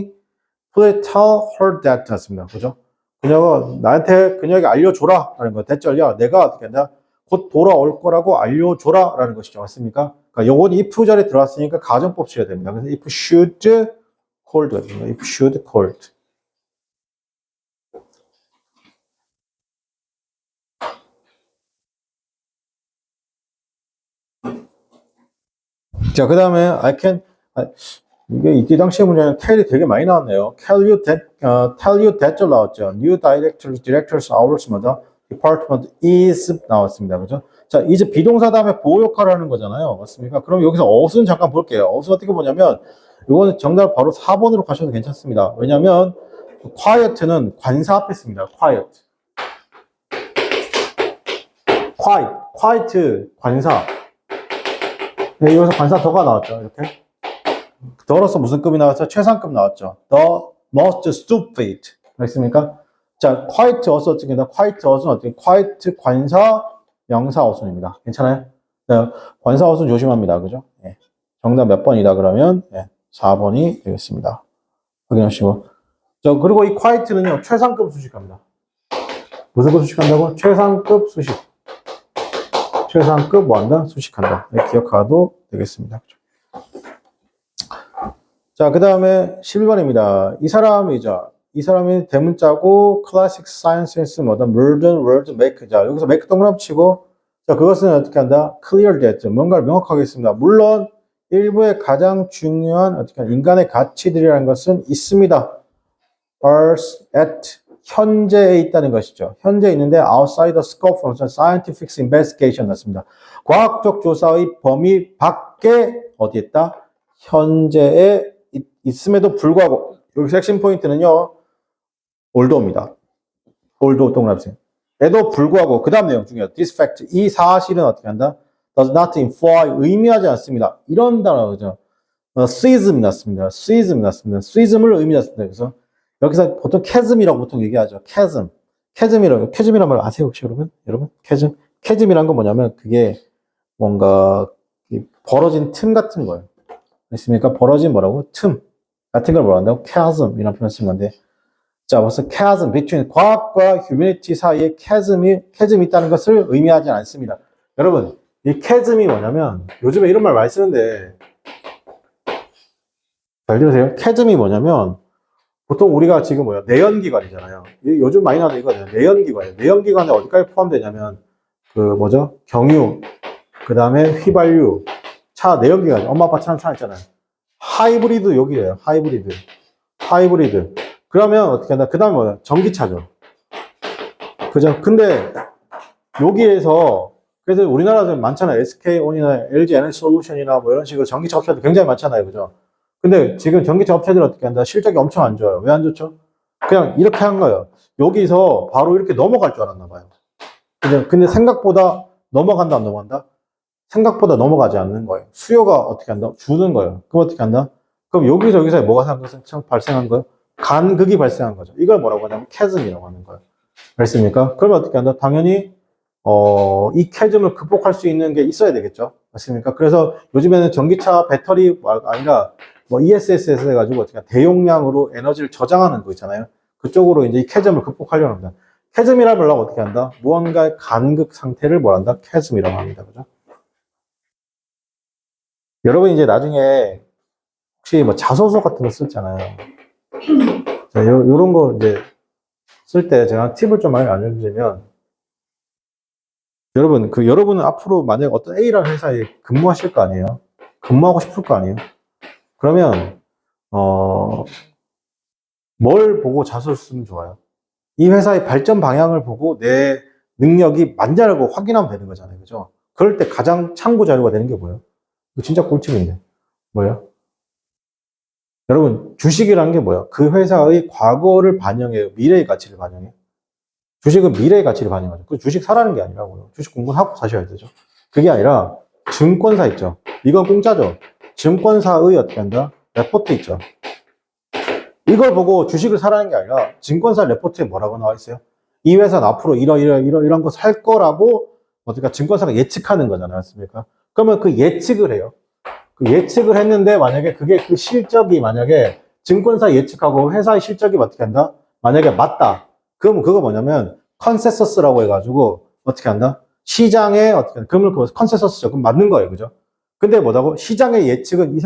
her that 했습니다. 그죠? 그녀에게 알려줘라 라는 거. 대절이야. 내가 어떻게 한다? 곧 돌아올 거라고 알려줘라 라는 것이죠. 맞습니까? 그러니까 요건 if 자리에 들어왔으니까 가정법 써야 됩니다. 그래서 if should called 됩니다. if should called. 자, 그 다음에 이게 이때 당시에 문제는 tell이 되게 많이 나왔네요. tell you that 나왔죠. new directors hours마다 department is 나왔습니다. 그죠? 자, 이제 비동사 다음에 보호 역할을 하는 거잖아요. 맞습니까? 그럼 여기서 어순 잠깐 볼게요. 어순 어떻게 보냐면 이거는 정답 바로 4번으로 가셔도 괜찮습니다. 왜냐면 quiet는 관사 앞에 씁니다. quiet 관사. 네, 여기서 관사 더가 나왔죠. 이렇게. 더러서 무슨 급이 나왔죠? 최상급 나왔죠. The most stupid. 알겠습니까? 자, quiet 어순 어떻게 된다? quiet 어순 어떻게? quiet 관사 명사 어순입니다. 괜찮아요? 자, 관사헛은 조심합니다. 그죠? 예. 정답 몇 번이다 그러면 4번이 되겠습니다. 확인하시고. 자, 그리고 이 quiet는요, 최상급 수식합니다. 무슨 급 수식한다고? 최상급 수식. 최상급 뭐 한다? 수식한다. 네, 기억하도 되겠습니다. 그죠? 자, 그 다음에 11번입니다. 이 사람이 대문자고 classic sciences 뭐다? modern world make. 자, 여기서 make 동그라미 치고 자, 그것은 어떻게 한다? clear that. 뭔가를 명확하게 했습니다. 물론 일부의 가장 중요한 어떻게 인간의 가치들이라는 것은 있습니다. are at 현재에 있다는 것이죠. 현재 있는데 outside the scope of scientific investigation 났습니다. 과학적 조사의 범위 밖에 어디 있다? 현재에 있음에도 불구하고 여기서 핵심 포인트는요. although입니다. although 동그라미 에도 불구하고 그 다음 내용 중요해요. This fact, 이 사실은 어떻게 한다? Does not imply, 의미하지 않습니다. 이런 단어죠. Schism 났습니다. Schism 났습니다. Schism을 의미했습니다. 그래서 여기서 보통 chasm이라고 보통 얘기하죠. chasm. chasm이란 말 아세요 혹시 여러분? chasm? chasm이란 건 뭐냐면 그게 뭔가 벌어진 틈 같은 거예요. 있습니까? 벌어진 뭐라고? 틈 같은 걸 뭐라 한다고? chasm 이라는 표현을 쓴 건데 자, 벌써 chasm, between 과학과 humanity 사이에 chasm이 있다는 것을 의미하지 않습니다. 여러분, 이 chasm이 뭐냐면, 요즘에 이런 말 많이 쓰는데, 잘 들으세요? chasm이 뭐냐면, 보통 우리가 지금 내연기관이잖아요. 요즘 많이 나오는 이거예요. 내연기관이에요. 내연기관에 어디까지 포함되냐면, 경유, 그 다음에 휘발유, 차, 내연기관, 엄마 아빠 차는 차 있잖아요. 하이브리드 여기에요. 하이브리드. 그러면 어떻게 한다? 그 다음에 뭐야? 전기차죠. 그죠? 근데 여기에서 그래서 우리나라에 많잖아요. SK온이나 LG 에너지 솔루션이나 뭐 이런 식으로 전기차 업체들 굉장히 많잖아요. 그죠? 근데 지금 전기차 업체들 어떻게 한다? 실적이 엄청 안 좋아요. 왜 안 좋죠? 그냥 이렇게 한 거예요. 여기서 바로 이렇게 넘어갈 줄 알았나 봐요. 그죠? 근데 생각보다 넘어간다, 안 넘어간다? 생각보다 넘어가지 않는 거예요. 수요가 어떻게 한다? 주는 거예요. 그럼 어떻게 한다? 그럼 여기서 뭐가 발생한 거예요? 간극이 발생한 거죠. 이걸 뭐라고 하냐면 chasm이라고 하는 거예요. 알겠습니까? 그러면 어떻게 한다? 당연히 이 chasm을 극복할 수 있는 게 있어야 되겠죠. 맞습니까? 그래서 요즘에는 전기차 배터리 아니라 뭐 ESS에서 해가지고 어떻게 대용량으로 에너지를 저장하는 거 있잖아요. 그쪽으로 이제 이 chasm을 극복하려고 합니다. chasm이라는 말 어떻게 한다? 무언가의 간극 상태를 뭐란다? chasm이라고 합니다. 그죠? 여러분 이제 나중에 혹시 뭐 자소서 같은 거 쓰잖아요. 자, 요런 거 이제 쓸 때 제가 팁을 좀 많이 알려드리면, 여러분은 앞으로 만약 어떤 A라는 회사에 근무하실 거 아니에요? 근무하고 싶을 거 아니에요? 그러면, 뭘 보고 자소를 쓰면 좋아요? 이 회사의 발전 방향을 보고 내 능력이 맞냐고 확인하면 되는 거잖아요. 그죠? 그럴 때 가장 참고 자료가 되는 게 뭐예요? 이거 진짜 꿀팁인데. 뭐예요? 여러분, 주식이라는 게 뭐예요? 그 회사의 과거를 반영해요. 미래의 가치를 반영해요. 주식은 미래의 가치를 반영하죠. 그 주식 사라는 게 아니라고요. 주식 공부는 하고 사셔야 되죠. 그게 아니라 증권사 있죠. 이건 공짜죠. 증권사의 어떻게 한다? 레포트 있죠. 이걸 보고 주식을 사라는 게 아니라 증권사 레포트에 뭐라고 나와 있어요? 이 회사는 앞으로 이런 거 살 거라고 어떻게 증권사가 예측하는 거잖아요. 맞습니까? 그러면 그 예측을 해요. 그 예측을 했는데 만약에 그게 그 실적이 만약에 증권사 예측하고 회사의 실적이 어떻게 한다? 만약에 맞다. 그러면 그거 뭐냐면 컨센서스라고 해가지고 어떻게 한다? 시장에 어떻게 한다? 그러면 그 컨센서스죠. 그럼 맞는 거예요. 그죠? 근데 뭐라고? 시장의 예측은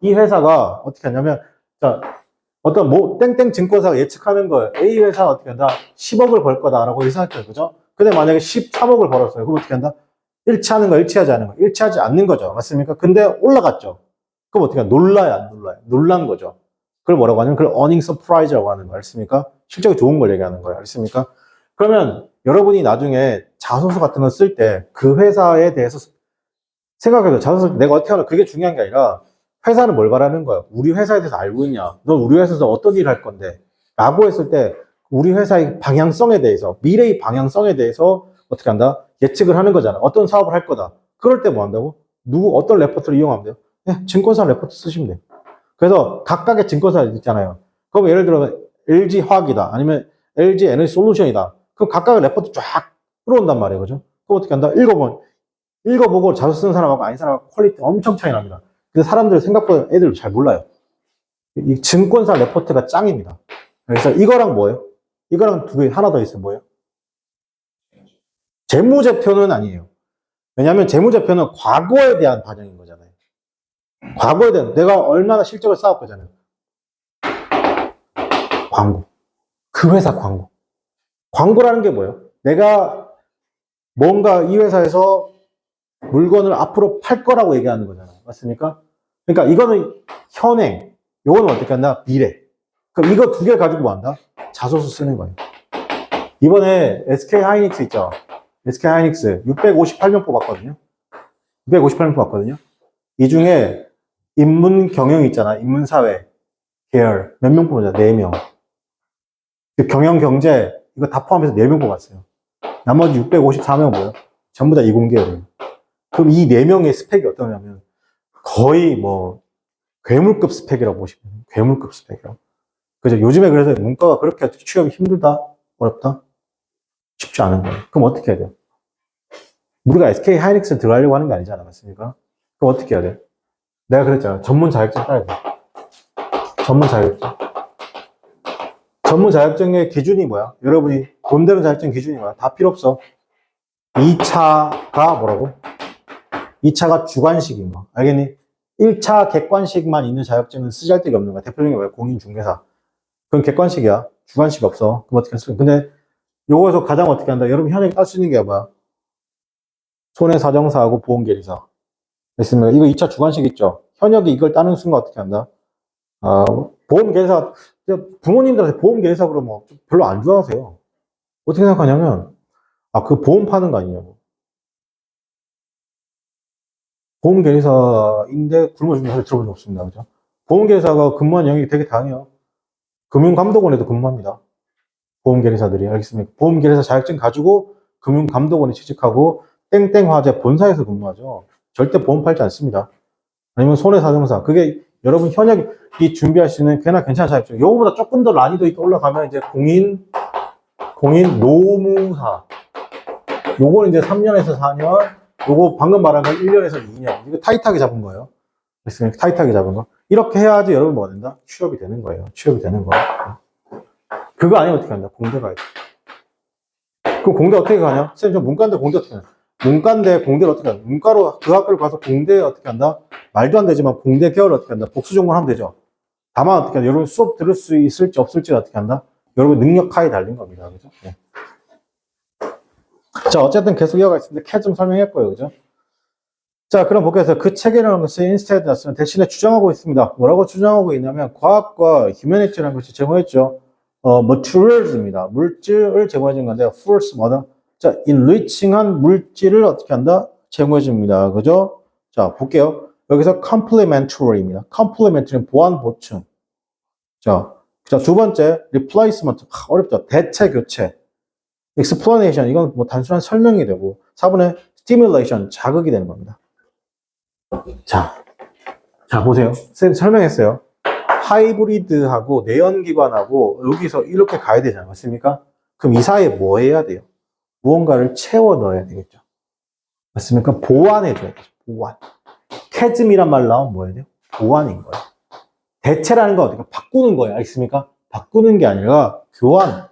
이 회사가 어떻게 하냐면 자, 어떤 땡땡 증권사가 예측하는 거예요. A 회사 어떻게 한다? 10억을 벌 거다라고 예상했죠. 그죠? 근데 만약에 13억을 벌었어요. 그럼 어떻게 한다? 일치하는 거, 일치하지 않는 거. 일치하지 않는 거죠. 맞습니까? 근데 올라갔죠. 그럼 어떻게 놀라요? 안 놀라요? 놀란 거죠. 그걸 뭐라고 하냐면 그걸 earning surprise라고 하는 거 알습니까? 실적이 좋은 걸 얘기하는 거예요. 알습니까? 그러면 여러분이 나중에 자소서 같은 거 쓸 때 그 회사에 대해서 생각해요. 자소서 내가 어떻게 하나 그게 중요한 게 아니라 회사는 뭘 바라는 거예요? 우리 회사에 대해서 알고 있냐? 넌 우리 회사에서 어떤 일을 할 건데? 라고 했을 때 우리 회사의 방향성에 대해서 미래의 방향성에 대해서 어떻게 한다? 예측을 하는 거잖아. 어떤 사업을 할 거다. 그럴 때 뭐 한다고? 어떤 레포트를 이용하면 돼요? 증권사 레포트 쓰시면 돼요. 그래서 각각의 증권사 있잖아요. 그럼 예를 들어 LG 화학이다. 아니면 LG 에너지 솔루션이다. 그럼 각각의 레포트 쫙 끌어온단 말이에요. 그죠? 그럼 어떻게 한다? 읽어보고 자소 쓰는 사람하고 아닌 사람하고 퀄리티 엄청 차이 납니다. 근데 사람들 생각보다 애들 잘 몰라요. 이 증권사 레포트가 짱입니다. 그래서 이거랑 뭐예요? 이거랑 두 개, 하나 더 있어요. 뭐예요? 재무제표는 아니에요. 왜냐하면 재무제표는 과거에 대한 반영인 거잖아요. 과거에 대한, 내가 얼마나 실적을 쌓았거잖아요. 광고. 그 회사 광고. 광고라는 게 뭐예요? 내가 뭔가 이 회사에서 물건을 앞으로 팔 거라고 얘기하는 거잖아요. 맞습니까? 그러니까 이거는 현행, 요거는 어떻게 한다? 미래. 그럼 이거 두 개 가지고 뭐 한다? 자소서 쓰는 거예요. 이번에 SK 하이닉스 있죠? SK 하이닉스 658명 뽑았거든요. 658명 뽑았거든요. 이 중에 인문 경영 있잖아. 인문사회 계열 몇 명 뽑았냐? 4명. 경영 경제 이거 다 포함해서 4명 뽑았어요. 나머지 654명 뭐예요? 전부 다 이공계열이에요. 그럼 이 4명의 스펙이 어떠냐면 거의 뭐 괴물급 스펙이라고 보시면 돼요. 괴물급 스펙이라고. 그죠? 요즘에 그래서 문과가 그렇게 취업이 힘들다? 어렵다? 쉽지 않은 거예요. 그럼 어떻게 해야 돼요? 우리가 SK 하이닉스에 들어가려고 하는 게 아니잖아. 맞습니까? 그럼 어떻게 해야 돼? 내가 그랬잖아. 전문 자격증 따야 돼. 전문 자격증. 전문 자격증의 기준이 뭐야? 여러분이 본대로 자격증 기준이 뭐야? 다 필요 없어. 2차가 뭐라고? 2차가 주관식인 거. 알겠니? 1차 객관식만 있는 자격증은 쓰잘데기 없는 거야. 대표적인 게 뭐야? 공인중개사. 그건 객관식이야. 주관식 없어. 그럼 어떻게 할수 있어? 근데 요거에서 가장 어떻게 한다? 여러분 현역이 딸 수 있는 게 뭐야? 손해사정사하고 보험계리사. 됐습니까? 이거 2차 주관식 있죠? 현역이 이걸 따는 순간 어떻게 한다? 보험계리사, 부모님들한테 보험계리사 그러면 별로 안 좋아하세요. 어떻게 생각하냐면, 그 보험 파는 거 아니냐고. 보험계리사인데 굶어주는 사실 들어본 적 없습니다. 그죠? 보험계리사가 근무하는 영역이 되게 다양해요. 금융감독원에도 근무합니다. 보험계리사들이. 알겠습니까? 보험계리사 자격증 가지고 금융감독원에 취직하고 땡땡화재 본사에서 근무하죠. 절대 보험 팔지 않습니다. 아니면 손해사정사. 그게 여러분 현역이 준비할 수 있는 꽤나 괜찮은 자격증. 이거보다 조금 더 난이도 있게 올라가면 이제 공인 노무사. 요거는 이제 3년에서 4년. 요거 방금 말한 건 1년에서 2년. 이거 타이트하게 잡은 거예요. 그랬으면 타이트하게 잡은 거. 이렇게 해야지 여러분 뭐가 된다? 취업이 되는 거예요. 취업이 되는 거예요. 그거 아니면 어떻게 한다? 공대 가야 돼. 그럼 공대 어떻게 가냐? 쌤, 저 문과인데 공대 어떻게 하냐? 문과인데 공대를 어떻게 하냐? 문과로 그 학교를 가서 공대 어떻게 한다? 말도 안 되지만 공대 계열을 어떻게 한다? 복수 전공을 하면 되죠. 다만 어떻게 한다? 여러분 수업 들을 수 있을지 없을지 어떻게 한다? 여러분 능력 하에 달린 겁니다. 그죠? 네. 자, 어쨌든 계속 이어가겠습니다. 캐 좀 설명했고요. 그죠? 자, 그럼 볼게요. 그 책이라는 것은 instead 대신에 주장하고 있습니다. 뭐라고 주장하고 있냐면 과학과 humanity라는 것이 제공했죠. materials입니다. 물질을 제공해 준 건데 force 뭐다? 자, enriching한 물질을 어떻게 한다? 제공해 줍니다. 그죠? 자, 볼게요. 여기서 complementary입니다. complementary는 보완 보충. 자, 두 번째 replacement. 어렵죠. 대체 교체. explanation. 이건 뭐 단순한 설명이 되고 4번에 stimulation. 자극이 되는 겁니다. 자, 보세요. 쌤 설명했어요. 하이브리드하고 내연기관하고 여기서 이렇게 가야 되지 않습니까? 그럼 이 사이에 뭐 해야 돼요? 무언가를 채워 넣어야 되겠죠. 맞습니까? 보완해줘야 되죠. 보완. 캐즘이란 말 나오면 뭐 해야 돼요? 보완인 거예요. 대체라는 건 어떻게 바꾸는 거예요. 알겠습니까? 바꾸는 게 아니라 교환.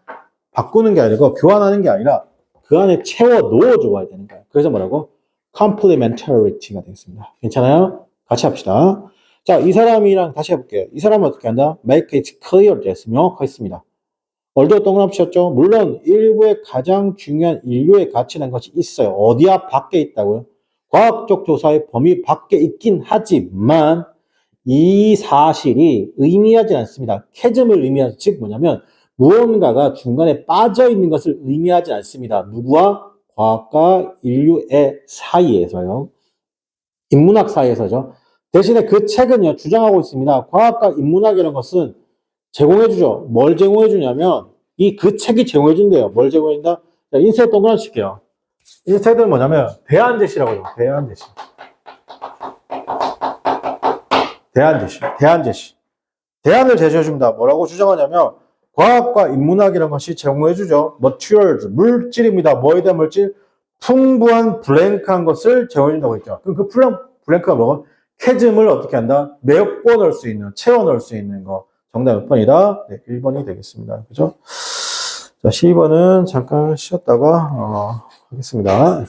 바꾸는 게 아니고 교환하는 게 아니라 그 안에 채워 넣어줘야 되는 거예요. 그래서 뭐라고? complementarity가 되겠습니다. 괜찮아요? 같이 합시다. 자, 이 사람이랑 다시 해볼게요. 이 사람은 어떻게 한다? make it clear 됐으면 명확하겠습니다. 얼도 동그라미쳤죠? 물론 일부의 가장 중요한 인류의 가치라는 것이 있어요. 어디야? 밖에 있다고요? 과학적 조사의 범위 밖에 있긴 하지만 이 사실이 의미하지 않습니다. 캐즘을 의미하지, 즉 뭐냐면 무언가가 중간에 빠져 있는 것을 의미하지 않습니다. 누구와? 과학과 인류의 사이에서요. 인문학 사이에서죠. 대신에 그 책은요, 주장하고 있습니다. 과학과 인문학이라는 것은 제공해주죠. 뭘 제공해주냐면, 그 책이 제공해준대요. 뭘 제공해준다? 자, 인쇄 동그라미 칠게요. 인쇄는 뭐냐면, 대안 제시라고 해요. 대안 제시. 대안 제시. 대안을 제시해줍니다. 뭐라고 주장하냐면, 과학과 인문학이라는 것이 제공해주죠. materials, 물질입니다. 뭐에 대한 물질? 풍부한 블랭크한 것을 재워준다고 했죠. 그럼 그 블랭크가 뭐가? 캐즘을 어떻게 한다? 메꿔 넣을 수 있는, 채워 넣을 수 있는 거. 정답 몇 번이다? 네, 1번이 되겠습니다. 그죠? 자, 12번은 잠깐 쉬었다가, 하겠습니다.